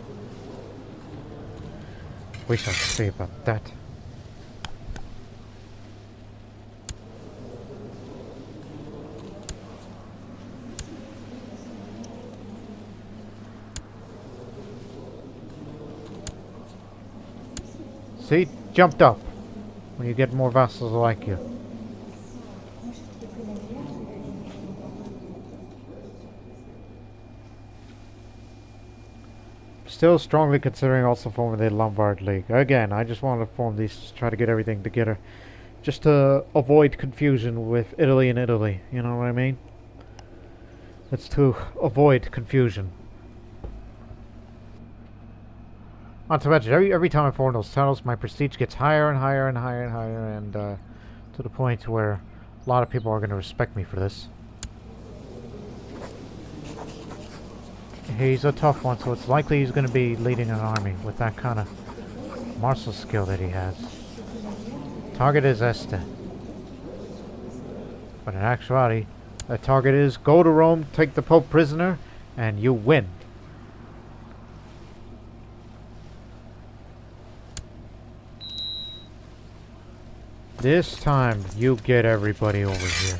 We shall see about that. See? Jumped up. When you get more vassals like you. Still strongly considering also forming the Lombard League. Again, I just wanted to form these to try to get everything together. Just to avoid confusion with Italy and Italy. You know what I mean? It's to avoid confusion. Not to mention, every time I form those titles, my prestige gets higher and higher and higher and higher, and to the point where a lot of people are going to respect me for this. He's a tough one, so it's likely he's going to be leading an army with that kind of martial skill that he has. Target is Este. But in actuality, the target is go to Rome, take the Pope prisoner, and you win. This time, you get everybody over here.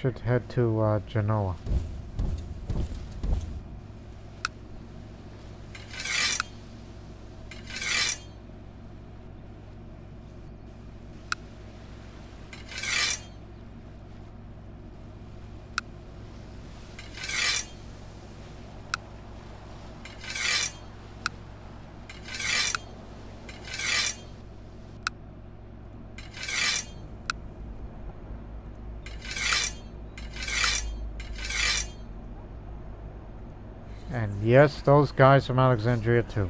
should head to Genoa. And yes, those guys from Alexandria too.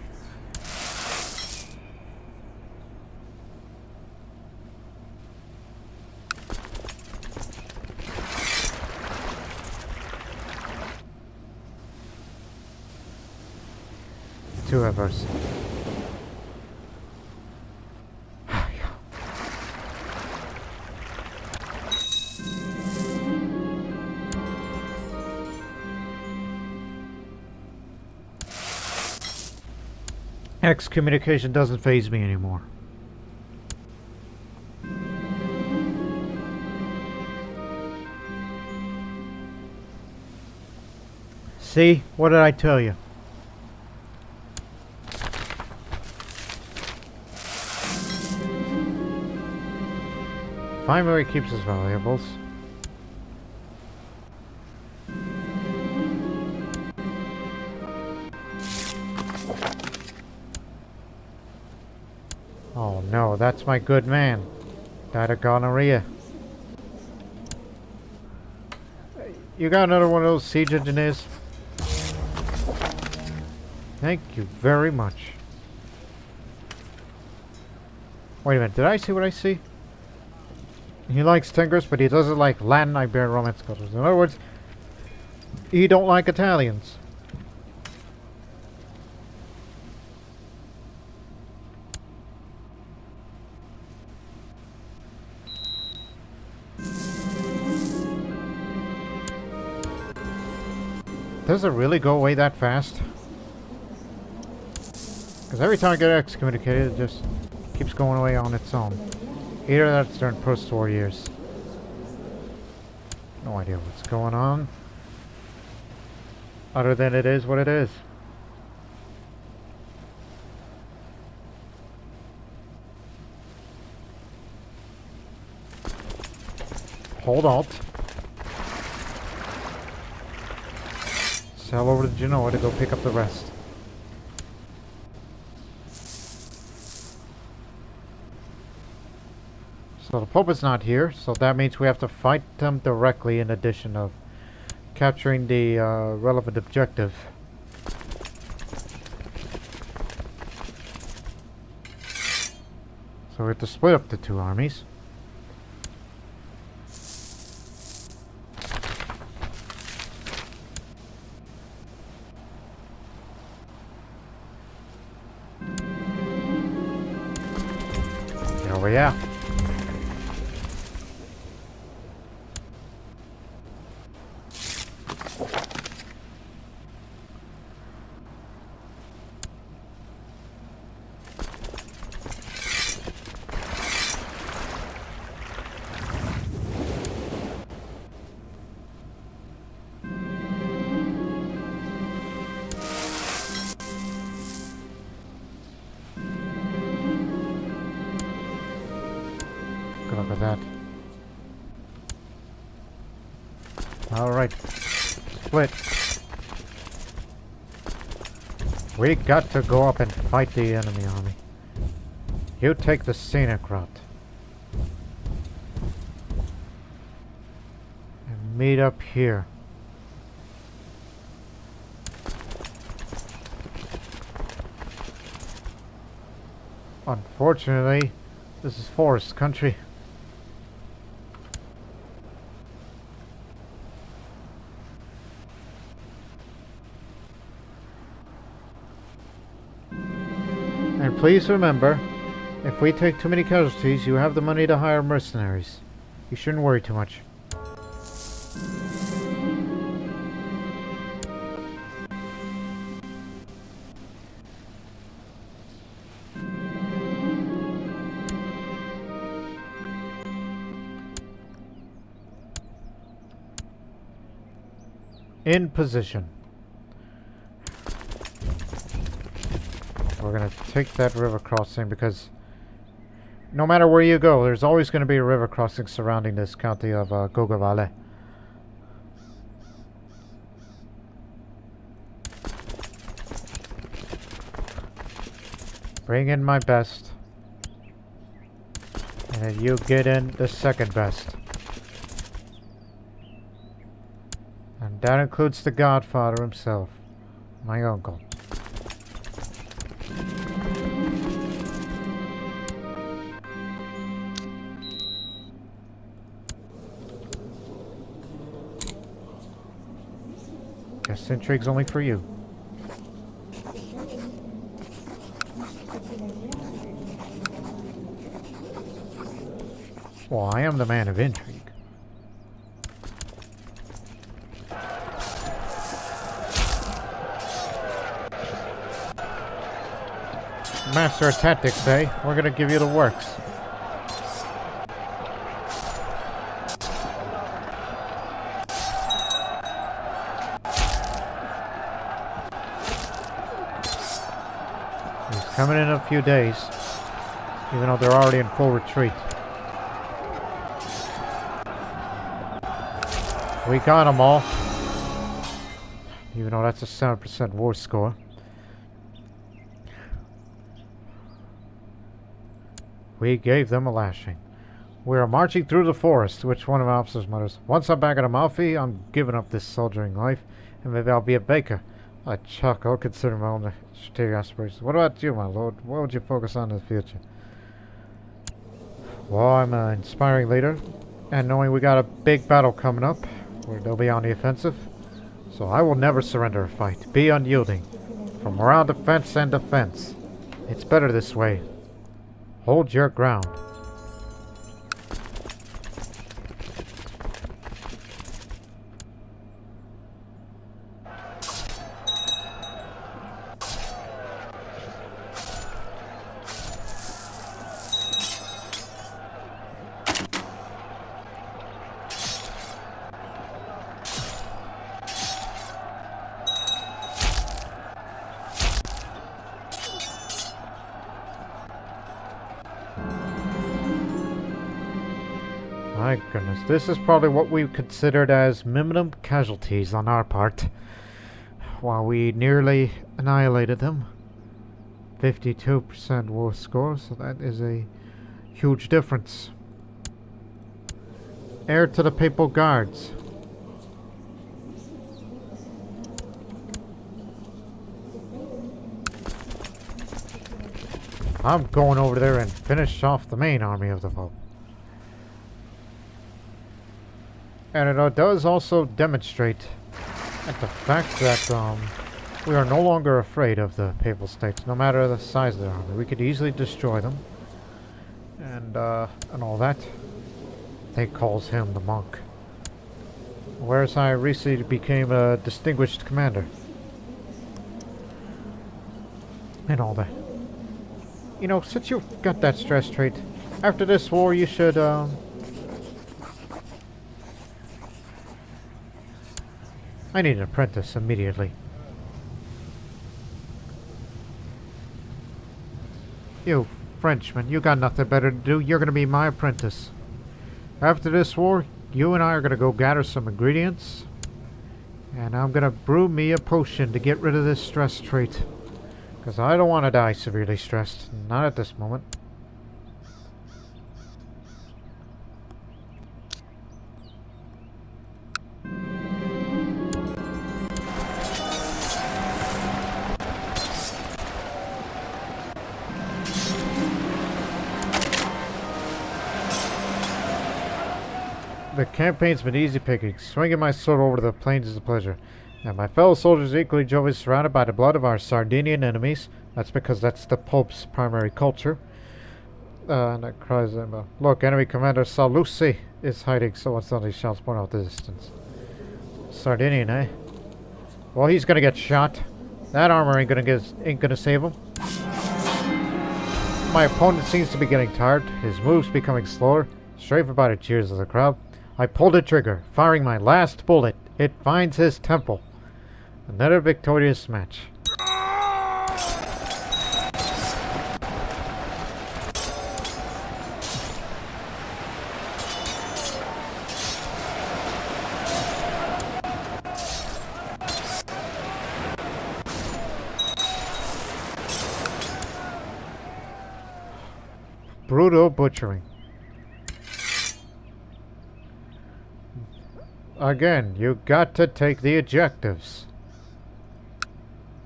Two of us. Excommunication doesn't faze me anymore. See? What did I tell you? Fine where he keeps his valuables. Oh no, that's my good man. Died of gonorrhea. You got another one of those siege engineers? Thank you very much. Wait a minute, did I see what I see? He likes tinkers, but he doesn't like Latin Iberian Romance cultures. In other words, he don't like Italians. Does it really go away that fast? Because every time I get excommunicated, it just keeps going away on its own. Either that's during post-war years. No idea what's going on. Other than it is what it is. Hold Alt. Sail over to Genoa to go pick up the rest. So the Pope is not here, so that means we have to fight them directly in addition of capturing the relevant objective. So we have to split up the two armies. Oh yeah. Look at that. Alright. Split. We got to go up and fight the enemy army. You take the scenic route. And meet up here. Unfortunately, this is forest country. And please remember, if we take too many casualties, you have the money to hire mercenaries. You shouldn't worry too much. In position. We're gonna take that river crossing because no matter where you go, there's always going to be a river crossing surrounding this county of Gogavale. Bring in my best. And then you get in the second best. And that includes the Godfather himself, my uncle. Guess intrigue's only for you. Well, I am the man of intrigue. Master of tactics, eh? We're gonna give you the works. He's coming in a few days, even though they're already in full retreat. We got them all, even though that's a 7% war score. We gave them a lashing. We are marching through the forest, which one of our officers mutters. Once I'm back at Amalfi, I'm giving up this soldiering life, and maybe I'll be a baker. I chuckle, considering my own strategic aspirations. What about you, my lord? What would you focus on in the future? Well, I'm an inspiring leader, and knowing we got a big battle coming up, where they'll be on the offensive, so I will never surrender a fight. Be unyielding. From morale, defense, and defense. It's better this way. Hold your ground. My goodness, this is probably what we considered as minimum casualties on our part. While we nearly annihilated them. 52% war score, so that is a huge difference. Heir to the Papal Guards. I'm going over there and finish off the main army of the Pope. And it does also demonstrate the fact that we are no longer afraid of the Papal States, no matter the size of their army. We could easily destroy them, and all that. They calls him the monk. Whereas I recently became a distinguished commander. And all that. You know, since you've got that stress trait, after this war you should, I need an apprentice immediately. You Frenchman, you got nothing better to do. You're gonna be my apprentice. After this war, you and I are gonna go gather some ingredients, and I'm gonna brew me a potion to get rid of this stress trait. Because I don't want to die severely stressed. Not at this moment. The campaign's been easy picking. Swinging my sword over the plains is a pleasure. And my fellow soldiers are equally jovially surrounded by the blood of our Sardinian enemies. That's because that's the Pope's primary culture. And that cries them, look, enemy commander Salusi is hiding. Someone suddenly shouts point out the distance. Sardinian, eh? Well, he's gonna get shot. That armor ain't gonna save him. My opponent seems to be getting tired. His moves becoming slower. Strafed by the cheers of the crowd. I pulled the trigger, firing my last bullet It finds his temple. Another victorious match. Brutal butchering. Again, you got to take the objectives.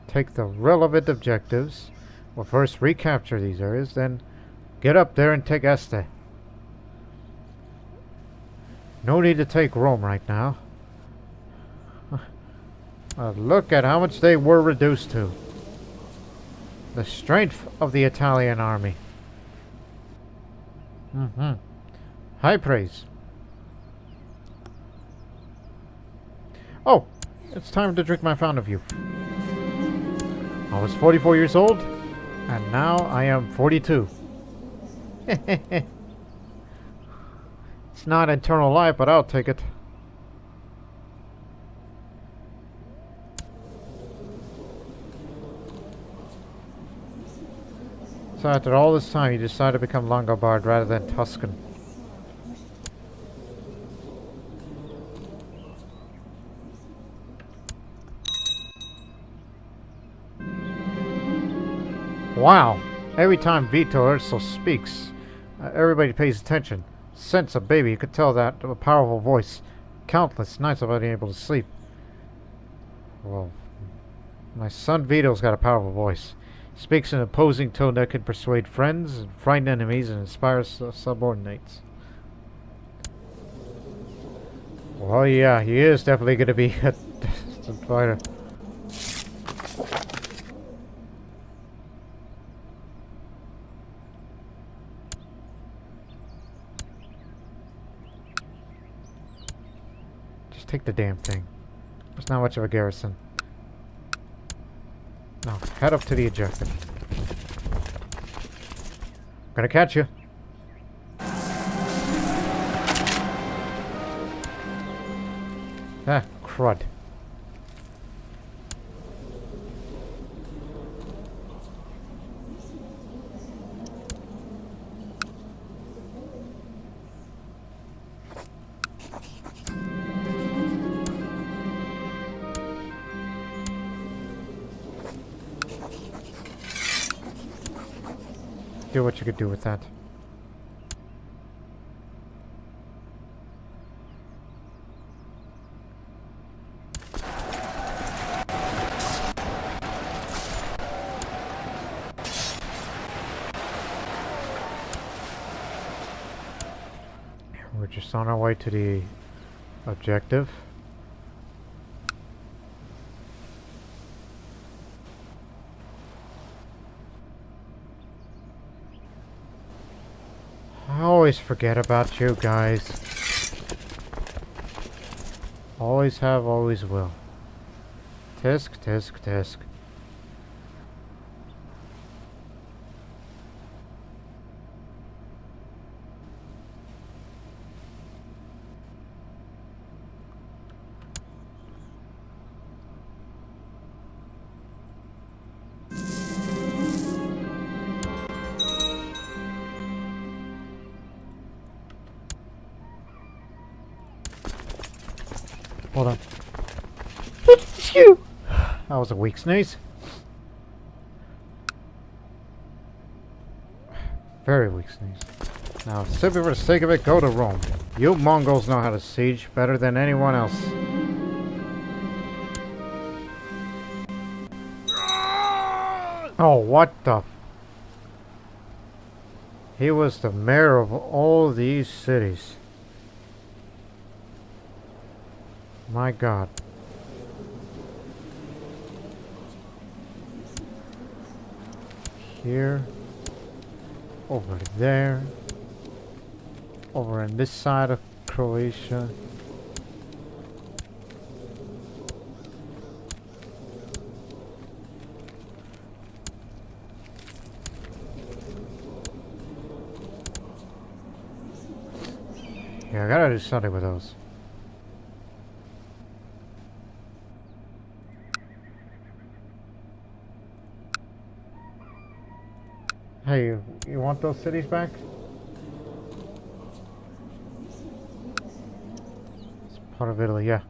Take the relevant objectives. Well, first recapture these areas, then get up there and take Este. No need to take Rome right now. Look at how much they were reduced to. The strength of the Italian army. High praise. Oh, it's time to drink my fountain of youth. I was 44 years old, and now I am 42. It's not eternal life, but I'll take it. So after all this time, you decided to become Lombard rather than Tuscan. Wow! Every time Vito Urso speaks, everybody pays attention. Since a baby, you could tell that a powerful voice. Countless nights of being able to sleep. Well, my son Vito's got a powerful voice. Speaks in an imposing tone that can persuade friends and frighten enemies and inspire subordinates. Well, yeah, he is definitely going to be a distant fighter. Just take the damn thing. There's not much of a garrison. Now, head up to the objective. I'm gonna catch you. Ah, crud. Do what you could do with that. We're just on our way to the objective. I always forget about you guys. Always have, always will. Tisk, tisk, tisk. Hold on. It's you! That was a weak sneeze. Very weak sneeze. Now, simply for the sake of it, go to Rome. You Mongols know how to siege better than anyone else. Oh, what the... He was the mayor of all these cities. My God. Here. Over there. Over on this side of Croatia. Yeah, I gotta do something with those. Hey, you want those cities back? It's part of Italy, yeah.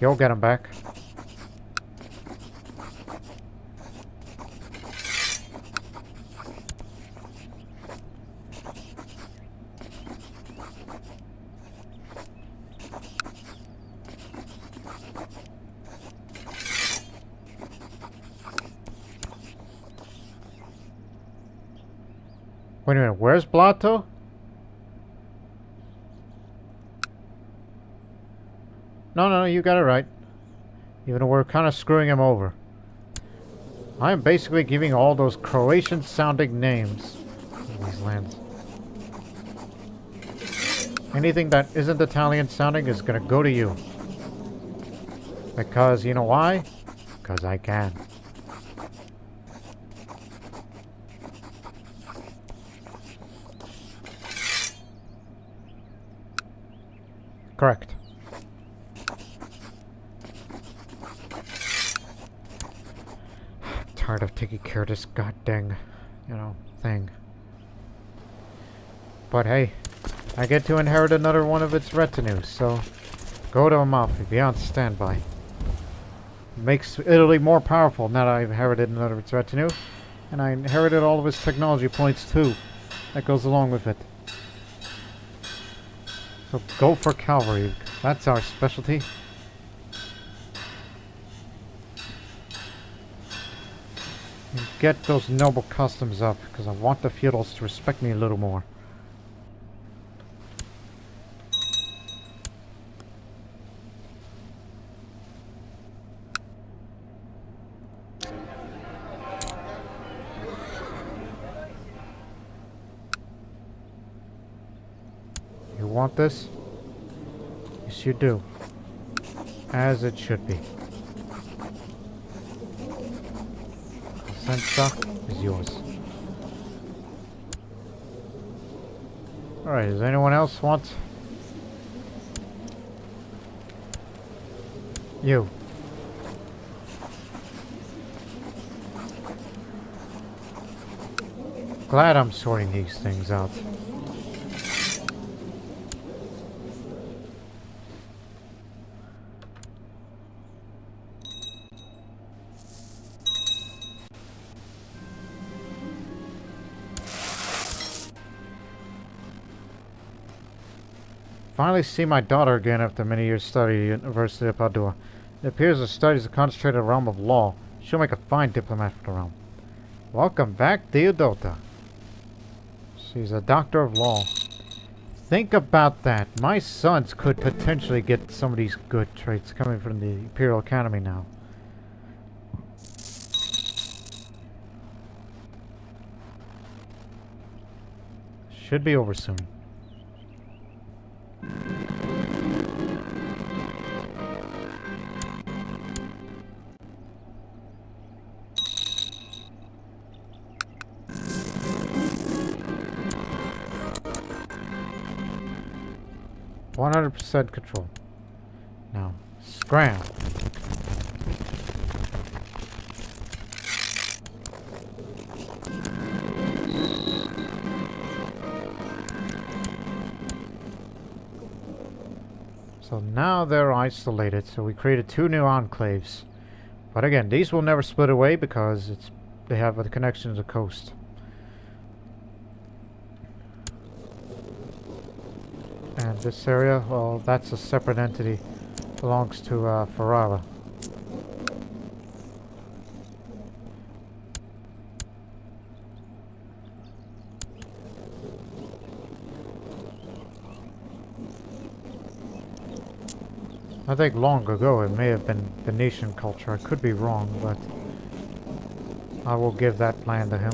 You'll get them back. Wait a minute, where's Blato? No, you got it right. Even though we're kind of screwing him over. I am basically giving all those Croatian-sounding names in these lands. Anything that isn't Italian-sounding is gonna go to you. Because, you know why? Because I can. Correct. Tired of taking care of this goddamn, thing. But hey, I get to inherit another one of its retinues, so go to Amalfi, be on standby. Makes Italy more powerful now that I've inherited another of its retinue, and I inherited all of its technology points too. That goes along with it. So go for cavalry. That's our specialty. And get those noble customs up, because I want the feudals to respect me a little more. You want this? Yes, you do. As it should be. Cosenza is yours. Alright, does anyone else want? You. Glad I'm sorting these things out. Finally see my daughter again after many years study at the University of Padua. It appears her studies are concentrated in the realm of law. She'll make a fine diplomat for the realm. Welcome back, Deodota. She's a doctor of law. Think about that. My sons could potentially get some of these good traits coming from the Imperial Academy now. Should be over soon. %, control. Now, scram. So now they're isolated, so we created 2 new enclaves. But again, these will never split away because they have a connection to the coast. And this area, well, that's a separate entity. Belongs to Ferrara. I think long ago it may have been Venetian culture. I could be wrong, but I will give that land to him,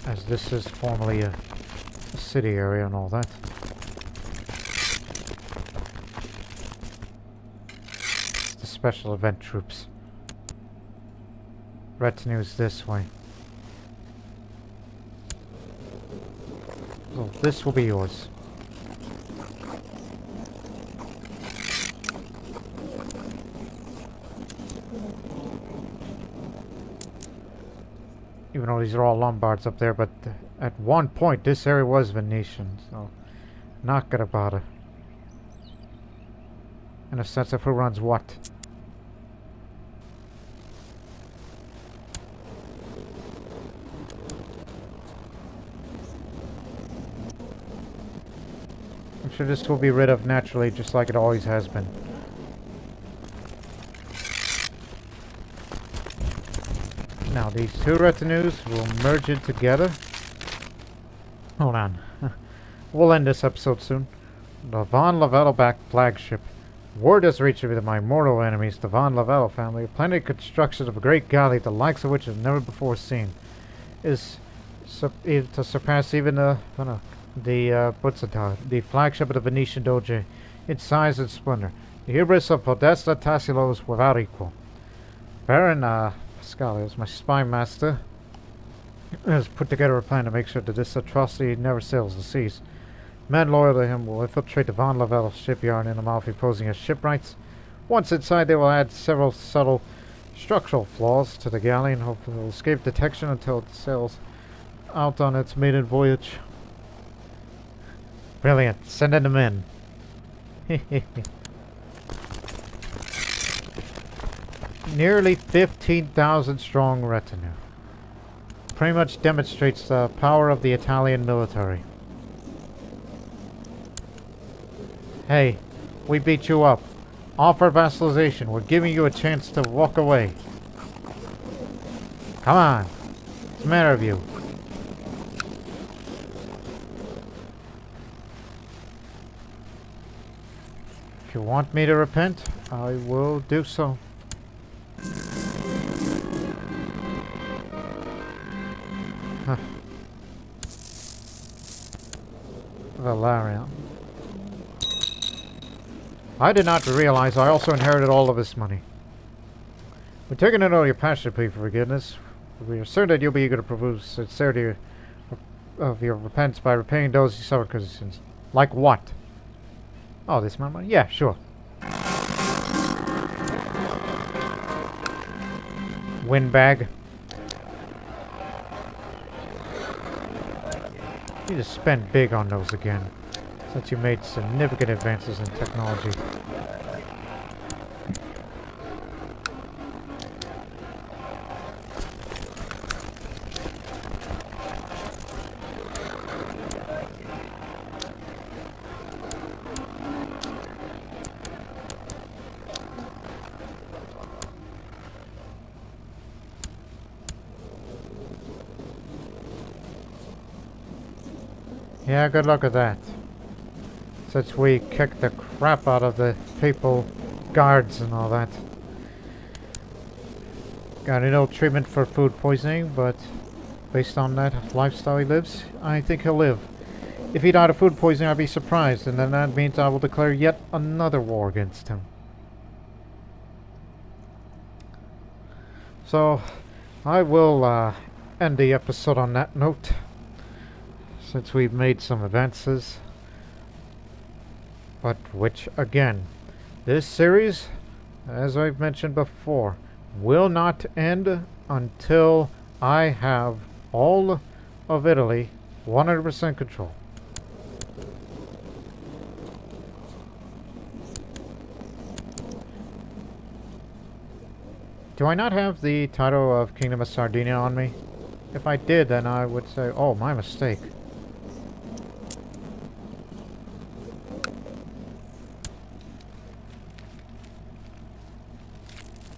as this is formerly a city area and all that. It's the special event troops. Retinues this way. So this will be yours. Even though these are all Lombards up there, but at one point this area was Venetian, so not gonna bother. In a sense of who runs what. I'm sure this will be rid of naturally, just like it always has been. Now, these two retinues will merge it together. Hold on. We'll end this episode soon. The Von Lavello-backed flagship. Word has reached me that my mortal enemies, the Von Lavello family, are planning construction of a great galley, the likes of which is never before seen. Is to surpass even the the flagship of the Venetian Doge in size and splendor. The hubris of Podesta Tassilo is without equal. Baron Pascalius, my spy master, has put together a plan to make sure that this atrocity never sails the seas. Men loyal to him will infiltrate the Von Lavello shipyard in Amalfi, posing as shipwrights. Once inside, they will add several subtle structural flaws to the galley and hope it will escape detection until it sails out on its maiden voyage. Brilliant. Send in the men. Nearly 15,000 strong retinue. Pretty much demonstrates the power of the Italian military. Hey, we beat you up. Offer vassalization. We're giving you a chance to walk away. Come on. What's the matter with you? If you want me to repent, I will do so. Huh. Valerian. I did not realize I also inherited all of this money. We're taking to know your passionate plea for forgiveness. We are certain that you'll be eager to prove sincerity of your repentance by repaying those you suffered conditions. Like what? Oh, this amount of money? Yeah, sure. Windbag. You just spend big on those again, since you made significant advances in technology. Yeah, good luck with that. Since we kicked the crap out of the papal guards and all that. Got no treatment for food poisoning, but based on that lifestyle he lives, I think he'll live. If he died of food poisoning, I'd be surprised, and then that means I will declare yet another war against him. So, I will end the episode on that note. Since we've made some advances, but which again, this series, as I've mentioned before, will not end until I have all of Italy 100% control. Do I not have the title of Kingdom of Sardinia on me? If I did, then I would say, oh, my mistake.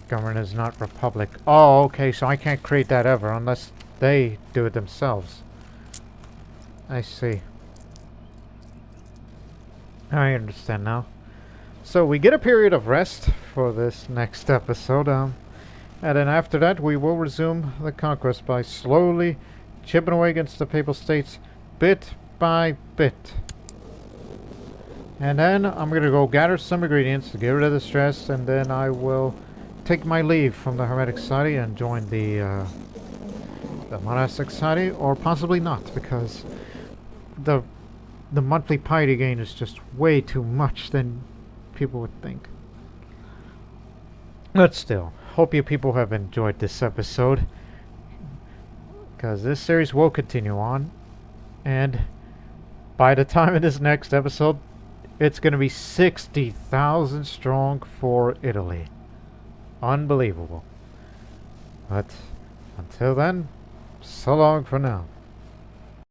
Government is not republic. Oh, okay, so I can't create that ever unless they do it themselves. I see. I understand now. So we get a period of rest for this next episode, and then after that we will resume the conquest by slowly chipping away against the Papal States bit by bit. And then I'm going to go gather some ingredients to get rid of the stress, and then I will take my leave from the Hermetic Society and join the Monastic Society, or possibly not, because the monthly piety gain is just way too much than people would think. But still, hope you people have enjoyed this episode. Because this series will continue on. And by the time of this next episode, it's going to be 60,000 strong for Italy. Unbelievable. But until then, so long for now.